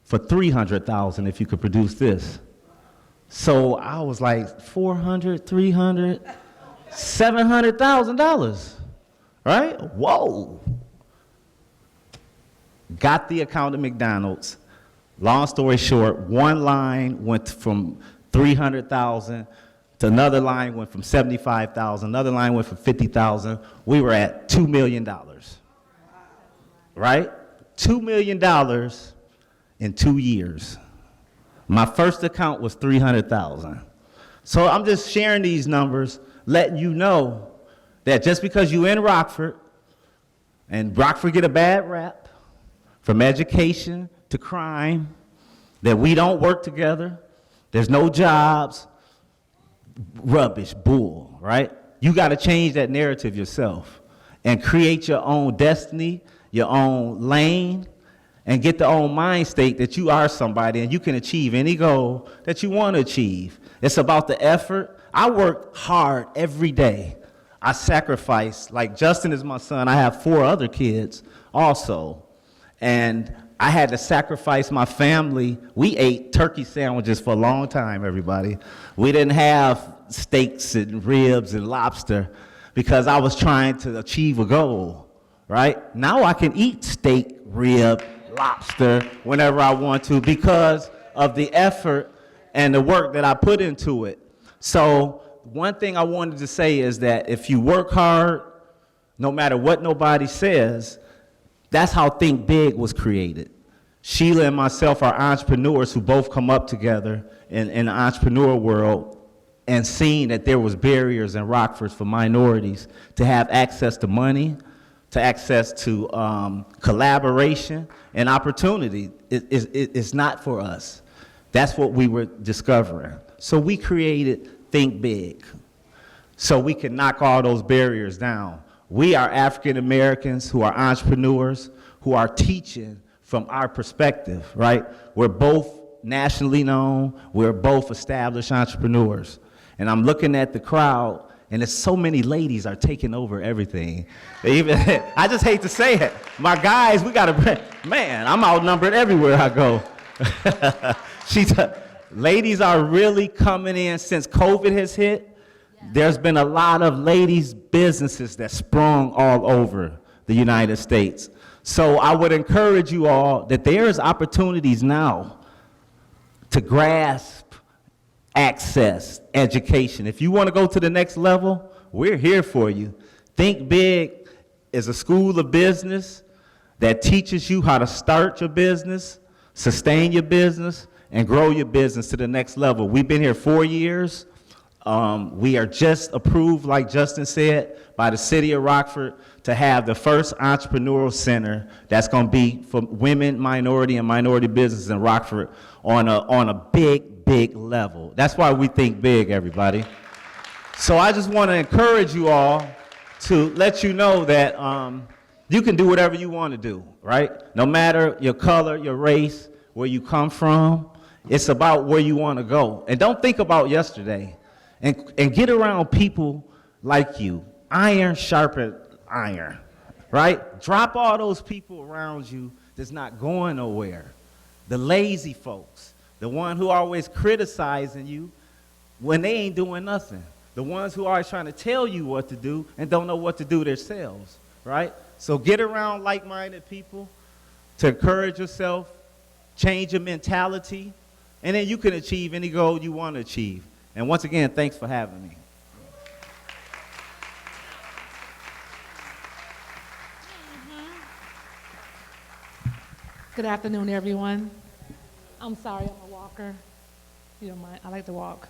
Speaker 15: for $300,000 if you could produce this. So I was like, 400, 300, $700,000, right? Whoa. Got the account at McDonald's. Long story short, one line went from 300,000 to another line went from 75,000, another line went from 50,000. We were at $2 million, right? $2 million in 2 years. My first account was 300,000. So I'm just sharing these numbers, letting you know that just because you in Rockford, and Rockford get a bad rap, from education to crime, that we don't work together, there's no jobs, rubbish, bull, right? You got to change that narrative yourself and create your own destiny, your own lane, and get the own mind state that you are somebody and you can achieve any goal that you want to achieve. It's about the effort. I work hard every day. I sacrifice. Like Justin is my son. I have 4 other kids also. And I had to sacrifice my family. We ate turkey sandwiches for a long time, everybody. We didn't have steaks and ribs and lobster because I was trying to achieve a goal, right? Now I can eat steak, rib, lobster whenever I want to because of the effort and the work that I put into it. So one thing I wanted to say is that if you work hard, no matter what nobody says, that's how Think Big was created. Sheila and myself are entrepreneurs who both come up together in the entrepreneur world and seen that there was barriers in Rockford for minorities to have access to money, to access to collaboration and opportunity. It's not for us. That's what we were discovering. So we created Think Big, so we can knock all those barriers down. We are African Americans who are entrepreneurs, who are teaching from our perspective, right? We're both nationally known, we're both established entrepreneurs. And I'm looking at the crowd, and there's so many ladies are taking over everything. Even, I just hate to say it. My guys, we gotta, man, I'm outnumbered everywhere I go. Ladies are really coming in since COVID has hit. There's been a lot of ladies' businesses that sprung all over the United States. So I would encourage you all that there's opportunities now to grasp access, education. If you want to go to the next level, we're here for you. Think Big is a school of business that teaches you how to start your business, sustain your business, and grow your business to the next level. We've been here 4 years. We are just approved, like Justin said, by the city of Rockford to have the first entrepreneurial center that's going to be for women, minority, and minority businesses in Rockford on a big level. That's why we think big, everybody. So I just want to encourage you all to let you know that you can do whatever you want to do, right? No matter your color, your race, where you come from, it's about where you want to go. And don't think about yesterday. And get around people like you. Iron sharpened iron, right? Drop all those people around you that's not going nowhere. The lazy folks, the one who are always criticizing you when they ain't doing nothing. The ones who are always trying to tell you what to do and don't know what to do themselves, right? So get around like-minded people to encourage yourself, change your mentality, and then you can achieve any goal you want to achieve. And once again, thanks for having me.
Speaker 16: Good afternoon, everyone. I'm sorry, I'm a walker. You don't mind, I like to walk.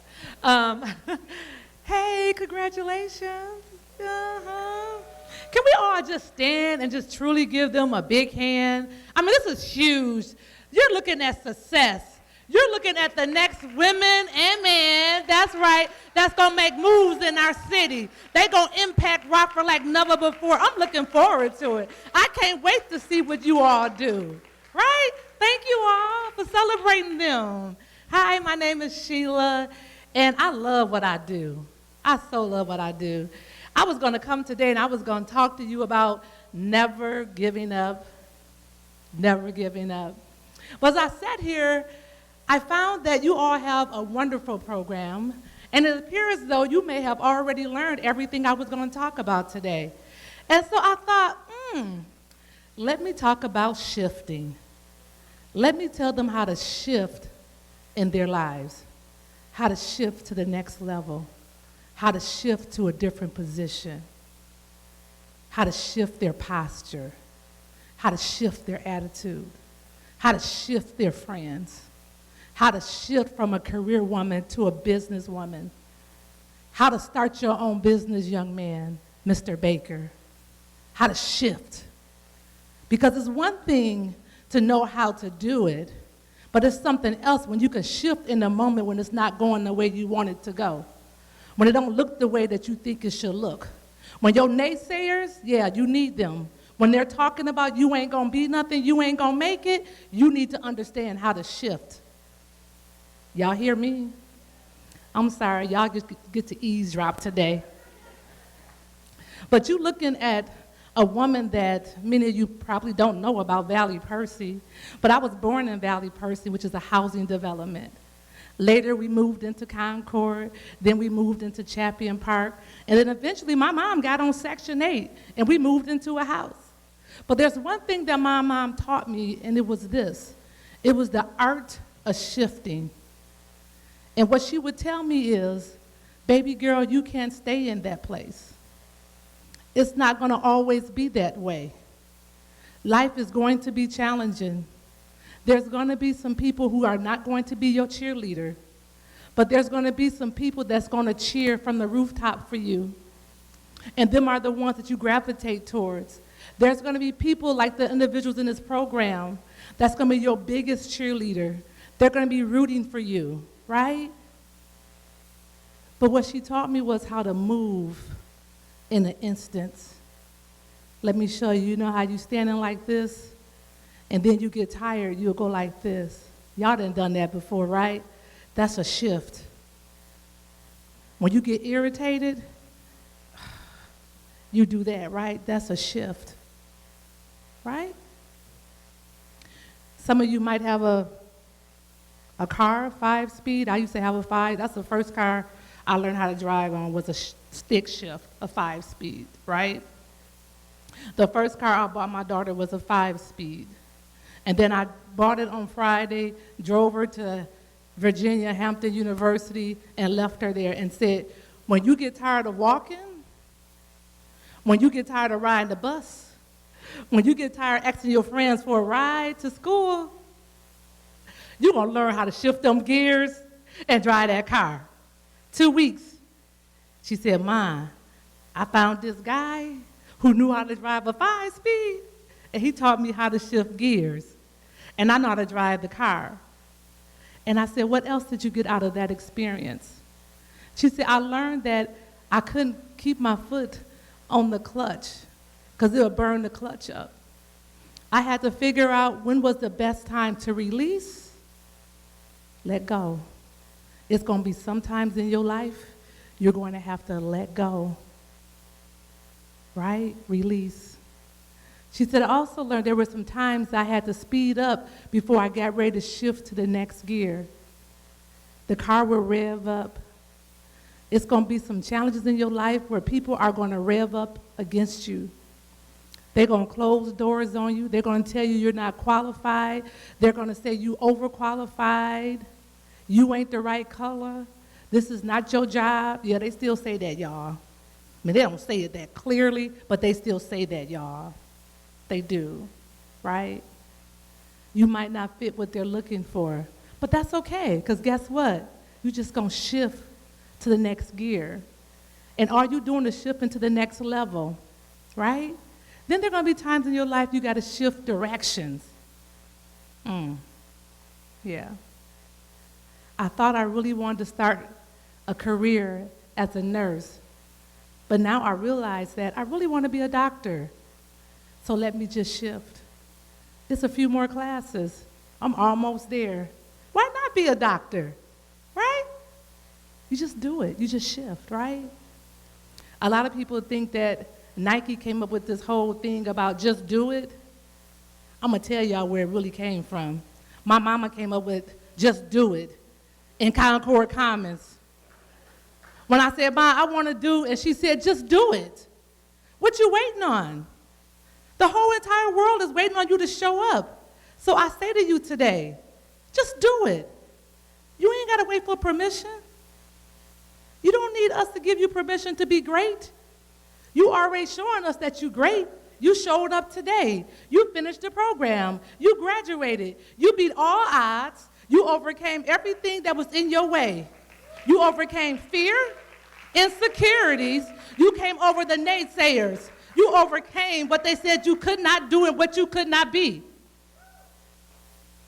Speaker 16: Hey, congratulations. Can we all just stand and just truly give them a big hand? I mean, this is huge. You're looking at success. You're looking at the next women and men, that's right, that's gonna make moves in our city. They gonna impact Rockford like never before. I'm looking forward to it. I can't wait to see what you all do, right? Thank you all for celebrating them. Hi, my name is Sheila, and I love what I do. I so love what I do. I was gonna come today and I was gonna talk to you about never giving up, never giving up. But as I sat here, I found that you all have a wonderful program, and it appears as though you may have already learned everything I was going to talk about today. And so I thought, let me talk about shifting. Let me tell them how to shift in their lives, how to shift to the next level, how to shift to a different position, how to shift their posture, how to shift their attitude, how to shift their friends, how to shift from a career woman to a business woman, how to start your own business, young man, Mr. Baker, how to shift. Because it's one thing to know how to do it, but it's something else when you can shift in the moment when it's not going the way you want it to go, when it don't look the way that you think it should look. When your naysayers, yeah, you need them. When they're talking about you ain't gonna be nothing, you ain't gonna make it, you need to understand how to shift. Y'all hear me? I'm sorry, y'all just get to eavesdrop today. But you looking at a woman that many of you probably don't know about, Valley Percy, but I was born in Valley Percy, which is a housing development. Later, we moved into Concord, then we moved into Champion Park, and then eventually my mom got on Section 8, and we moved into a house. But there's one thing that my mom taught me, and it was this. It was the art of shifting. And what she would tell me is, baby girl, you can't stay in that place. It's not going to always be that way. Life is going to be challenging. There's going to be some people who are not going to be your cheerleader. But there's going to be some people that's going to cheer from the rooftop for you. And them are the ones that you gravitate towards. There's going to be people like the individuals in this program that's going to be your biggest cheerleader. They're going to be rooting for you, right? But what she taught me was how to move in an instant. Let me show you. You know how you standing like this, and then you get tired, you'll go like this. Y'all done that before, right? That's a shift. When you get irritated, you do that, right? That's a shift, right? Some of you might have a car, 5-speed. I used to have a 5. That's the first car I learned how to drive on, was a stick shift, a 5-speed, right? The first car I bought my daughter was a 5-speed. And then I bought it on Friday, drove her to Virginia, Hampton University, and left her there and said, when you get tired of walking, when you get tired of riding the bus, when you get tired of asking your friends for a ride to school, you're going to learn how to shift them gears and drive that car. 2 weeks. She said, Ma, I found this guy who knew how to drive a 5-speed, and he taught me how to shift gears. And I know how to drive the car. And I said, what else did you get out of that experience? She said, I learned that I couldn't keep my foot on the clutch because it would burn the clutch up. I had to figure out when was the best time to release, let go. It's going to be sometimes in your life you're going to have to let go, right? Release. She said, I also learned there were some times I had to speed up before I got ready to shift to the next gear. The car will rev up. It's going to be some challenges in your life where people are going to rev up against you. They're going to close doors on you. They're going to tell you you're not qualified. They're going to say you overqualified. You ain't the right color. This is not your job. Yeah, they still say that, y'all. I mean, they don't say it that clearly, but they still say that, y'all. They do, right? You might not fit what they're looking for, but that's okay, because guess what? You're just going to shift to the next gear. And are you doing the shift into the next level, right? Then there are going to be times in your life you got to shift directions. Yeah. I thought I really wanted to start a career as a nurse, but now I realize that I really want to be a doctor. So let me just shift. It's a few more classes. I'm almost there. Why not be a doctor, right? You just do it. You just shift, right? A lot of people think that Nike came up with this whole thing about just do it. I'm going to tell y'all where it really came from. My mama came up with just do it in Concord Commons. When I said, Ma, I want to do, and she said, just do it. What you waiting on? The whole entire world is waiting on you to show up. So I say to you today, just do it. You ain't got to wait for permission. You don't need us to give you permission to be great. You already showing us that you're great. You showed up today. You finished the program. You graduated. You beat all odds. You overcame everything that was in your way. You overcame fear, insecurities. You came over the naysayers. You overcame what they said you could not do and what you could not be.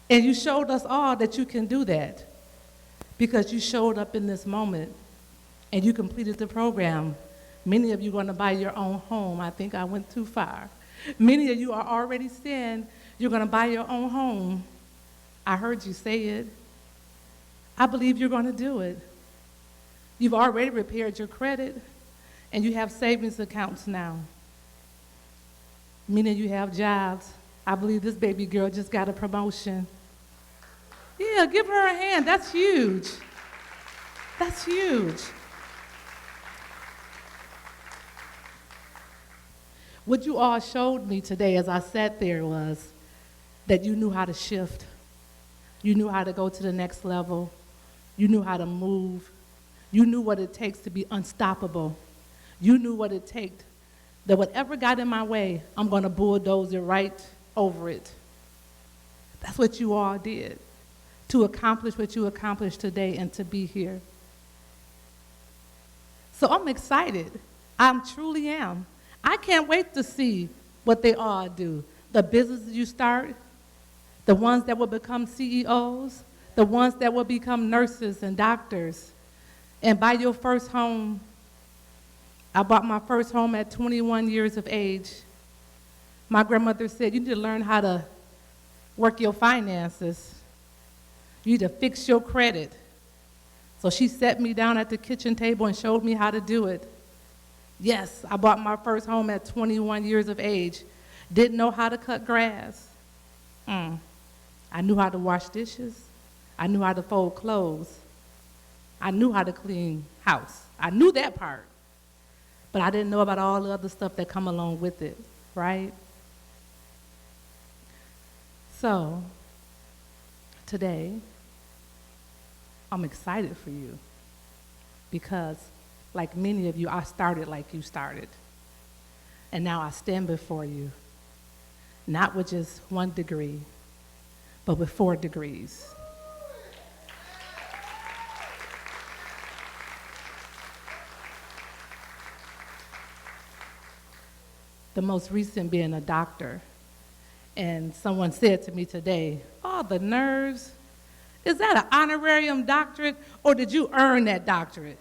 Speaker 16: And you showed us all that you can do that because you showed up in this moment and you completed the program. Many of you are going to buy your own home. I think I went too far. Many of you are already saying you're going to buy your own home. I heard you say it. I believe you're going to do it. You've already repaired your credit, and you have savings accounts now. Many of you have jobs. I believe this baby girl just got a promotion. Yeah, give her a hand. That's huge. That's huge. What you all showed me today as I sat there was that you knew how to shift. You knew how to go to the next level. You knew how to move. You knew what it takes to be unstoppable. You knew what it takes, that whatever got in my way, I'm going to bulldoze it right over it. That's what you all did. to accomplish what you accomplished today and to be here. So I'm excited. I truly am. I can't wait to see what they all do. The businesses you start, the ones that will become CEOs, the ones that will become nurses and doctors, and buy your first home. I bought my first home at 21 years of age. My grandmother said, you need to learn how to work your finances. You need to fix your credit. So she sat me down at the kitchen table and showed me how to do it. Yes, I bought my first home at 21 years of age. Didn't know how to cut grass. I knew how to wash dishes. I knew how to fold clothes. I knew how to clean house. I knew that part. But I didn't know about all the other stuff that come along with it, right? So, today, I'm excited for you because, like many of you, I started like you started. And now I stand before you, not with just 1 degree, but with 4 degrees. The most recent being a doctor. And someone said to me today, oh, the nerves. Is that an honorarium doctorate, or did you earn that doctorate?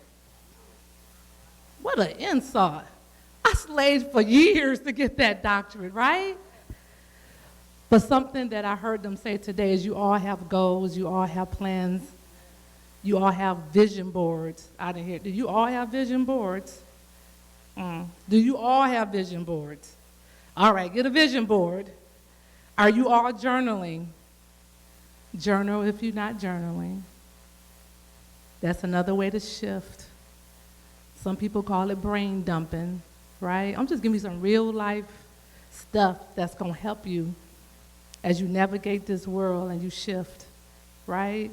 Speaker 16: What an insult. I slaved for years to get that doctorate, right? But something that I heard them say today is you all have goals, you all have plans, you all have vision boards. I didn't hear, do you all have vision boards? Do you all have vision boards? All right, get a vision board. Are you all journaling? Journal if you're not journaling. That's another way to shift. Some people call it brain dumping, right? I'm just giving you some real life stuff that's going to help you as you navigate this world and you shift, right?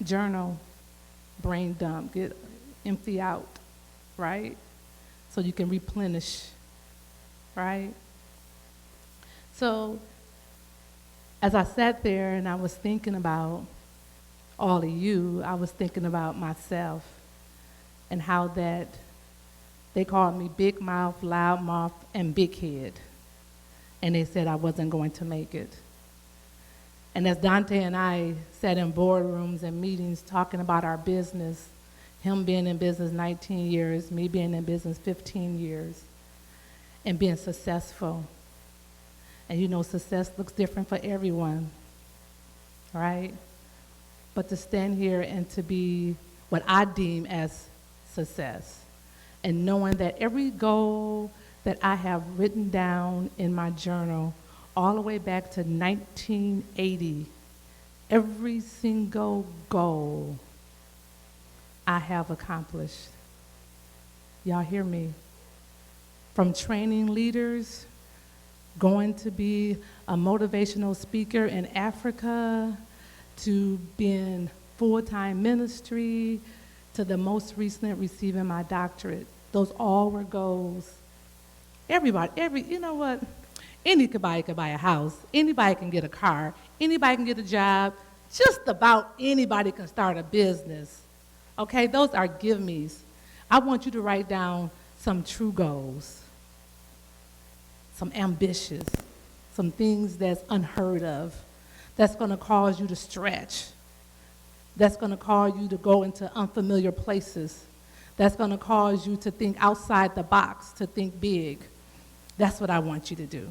Speaker 16: Journal, brain dump, get empty out, right? So you can replenish, right? So as I sat there and I was thinking about all of you, I was thinking about myself and how that they called me big mouth, loud mouth, and big head. And they said I wasn't going to make it. And as Dante and I sat in boardrooms and meetings talking about our business, him being in business 19 years, me being in business 15 years, and being successful. And you know, success looks different for everyone, right? But to stand here and to be what I deem as success, and knowing that every goal that I have written down in my journal all the way back to 1980, every single goal I have accomplished. Y'all hear me? From training leaders, going to be a motivational speaker in Africa, to being full-time ministry, to the most recent receiving my doctorate. Those all were goals. Everybody, you know what? Anybody could buy a house. Anybody can get a car. Anybody can get a job. Just about anybody can start a business. Okay, those are give-me's. I want you to write down some true goals, some ambitious, some things that's unheard of, that's going to cause you to stretch, that's going to cause you to go into unfamiliar places, that's going to cause you to think outside the box, to think big. That's what I want you to do,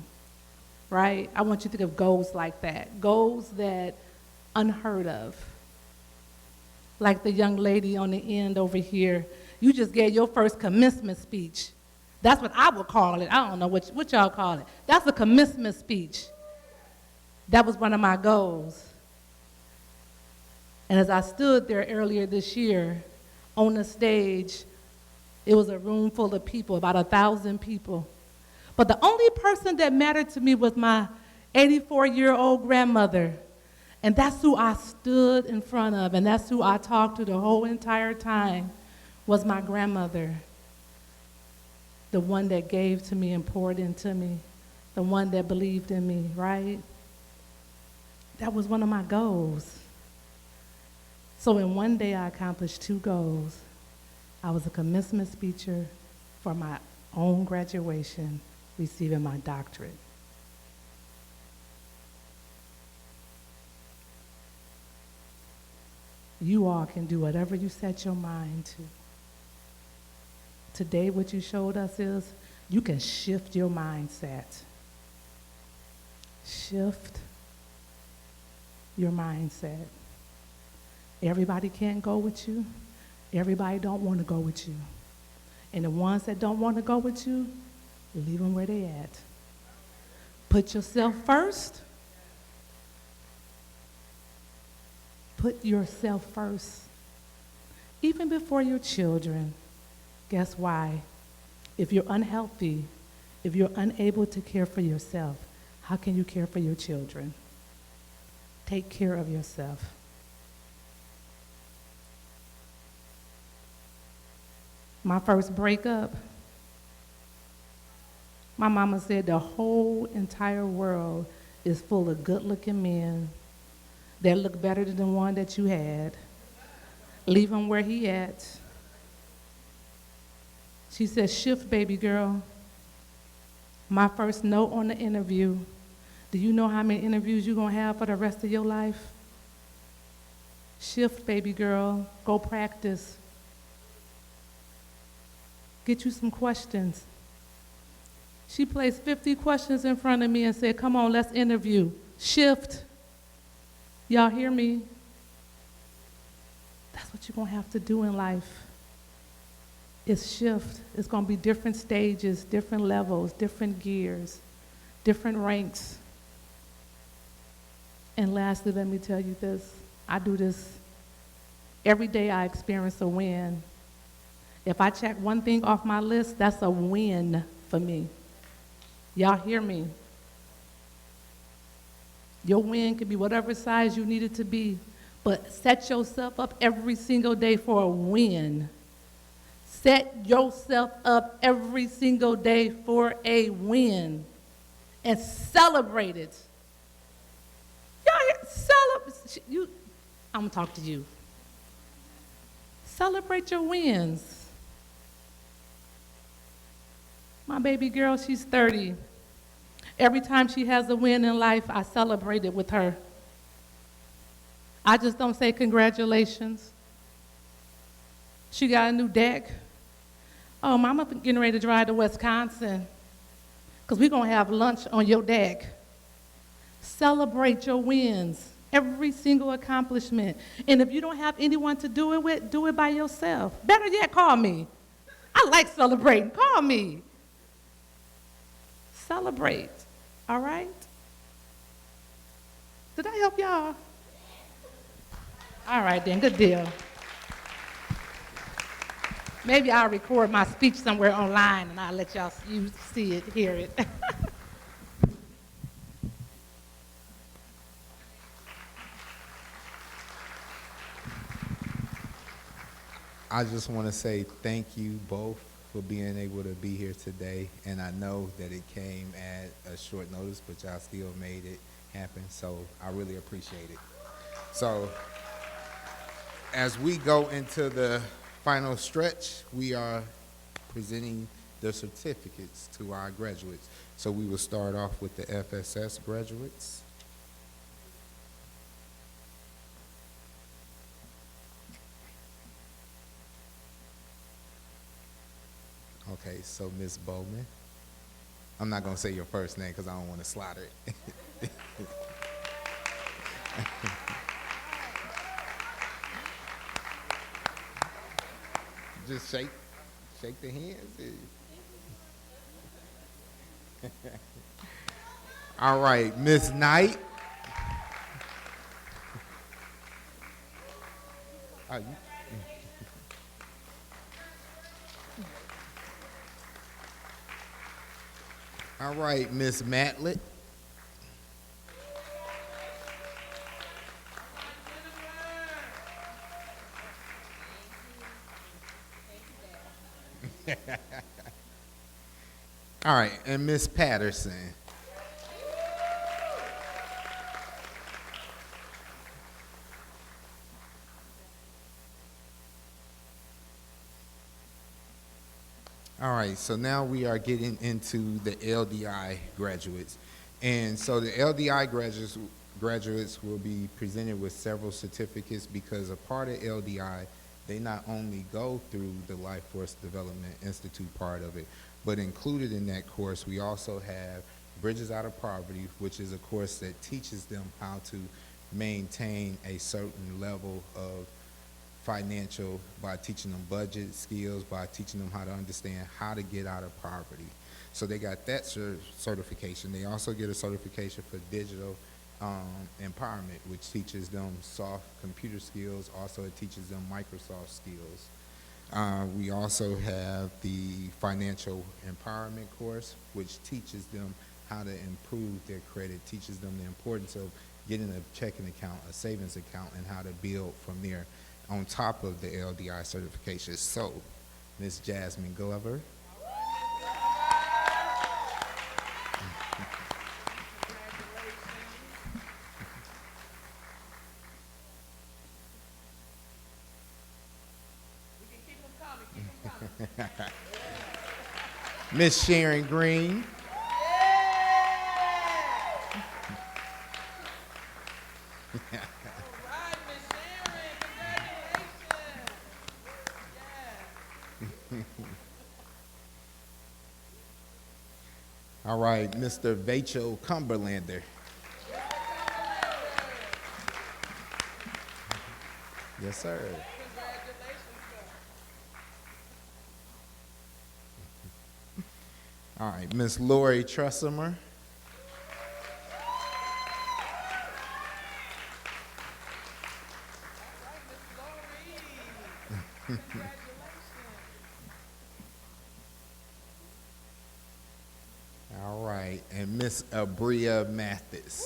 Speaker 16: right? I want you to think of goals like that, goals that unheard of. Like the young lady on the end over here, you just gave your first commencement speech. That's what I would call it. I don't know what y'all call it. That's a commencement speech. That was one of my goals. And as I stood there earlier this year on the stage, it was a room full of people, about 1,000 people. But the only person that mattered to me was my 84-year-old grandmother. And that's who I stood in front of, and that's who I talked to the whole entire time, was my grandmother. The one that gave to me and poured into me, the one that believed in me, right? That was one of my goals. So in one day, I accomplished 2 goals. I was a commencement speaker for my own graduation, receiving my doctorate. You all can do whatever you set your mind to. Today, what you showed us is you can shift your mindset. Shift your mindset. Everybody can't go with you. Everybody don't want to go with you. And the ones that don't want to go with you, leave them where they at. Put yourself first. Put yourself first. Even before your children. Guess why? If you're unhealthy, if you're unable to care for yourself, how can you care for your children? Take care of yourself. My first breakup, my mama said the whole entire world is full of good-looking men that look better than the one that you had. Leave him where he at. She said, shift, baby girl. My first note on the interview, do you know how many interviews you're going to have for the rest of your life? Shift, baby girl. Go practice. Get you some questions. She placed 50 questions in front of me and said, come on, let's interview. Shift. Y'all hear me? That's what you're going to have to do in life. It's shift. It's going to be different stages, different levels, different gears, different ranks. And lastly, let me tell you this. I do this every day. I experience a win. If I check one thing off my list, that's a win for me. Y'all hear me? Your win could be whatever size you need it to be, but set yourself up every single day for a win. Set yourself up every single day for a win and celebrate it. Y'all celebrate. I'm going to talk to you. Celebrate your wins. My baby girl, she's 30. Every time she has a win in life, I celebrate it with her. I just don't say congratulations. She got a new deck. Oh, Mama getting ready to drive to Wisconsin because we're going to have lunch on your deck. Celebrate your wins, every single accomplishment. And if you don't have anyone to do it with, do it by yourself. Better yet, call me. I like celebrating. Call me. Celebrate, all right? Did I help y'all? All right, then, good deal. Maybe I'll record my speech somewhere online and I'll let y'all see it, hear it.
Speaker 1: I just want to say thank you both for being able to be here today. And I know that it came at a short notice, but y'all still made it happen. So I really appreciate it. So as we go into the final stretch, we are presenting the certificates to our graduates. So we will start off with the FSS graduates. Okay, so Ms. Bowman. I'm not going to say your first name because I don't want to slaughter it. Just shake the hands. All right, Miss Knight. All right, Miss Matlet. All right, and Miss Patterson. All right, so now we are getting into the LDI graduates. And so the LDI graduates will be presented with several certificates because a part of LDI, they not only go through the Life Force Development Institute part of it, but included in that course, we also have Bridges Out of Poverty, which is a course that teaches them how to maintain a certain level of financial by teaching them budget skills, by teaching them how to understand how to get out of poverty. So they got that certification. They also get a certification for digital empowerment, which teaches them soft computer skills. Also, it teaches them Microsoft skills. We also have the financial empowerment course, which teaches them how to improve their credit, teaches them the importance of getting a checking account, a savings account, and how to build from there on top of the LDI certification. So, Ms. Jasmine Glover. Miss Sharon Green. All right, Mr. Vachel Cumberlander. Yes, sir. All right, Miss Lori Tressimer. All right, and Miss Abria Mathis.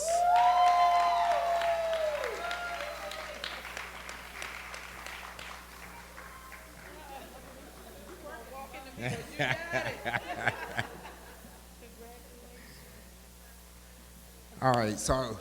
Speaker 1: All right, so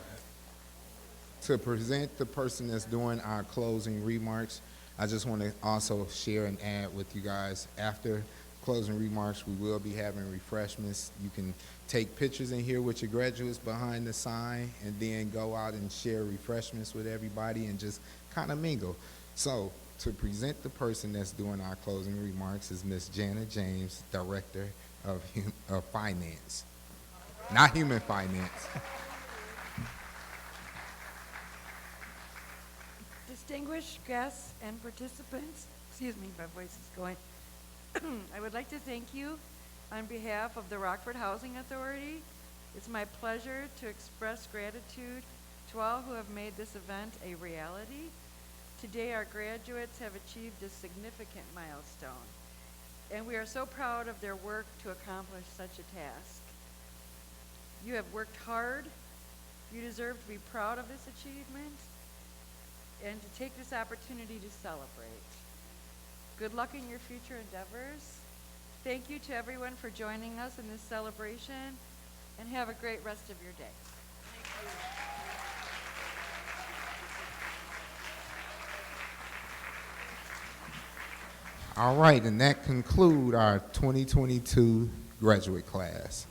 Speaker 1: to present the person that's doing our closing remarks, I just want to also share and add with you guys, after closing remarks, we will be having refreshments. You can take pictures in here with your graduates behind the sign and then go out and share refreshments with everybody and just kind of mingle. So to present the person that's doing our closing remarks is Miss Jana James, Director of Finance. Not Human Finance.
Speaker 17: Distinguished guests and participants, excuse me, my voice is going. I would like to thank you on behalf of the Rockford Housing Authority. It's my pleasure to express gratitude to all who have made this event a reality. Today, our graduates have achieved a significant milestone, and we are so proud of their work to accomplish such a task. You have worked hard. You deserve to be proud of this achievement and to take this opportunity to celebrate. Good luck in your future endeavors. Thank you to everyone for joining us in this celebration, and have a great rest of your day. Thank you.
Speaker 1: All right, and that concludes our 2022 graduate class.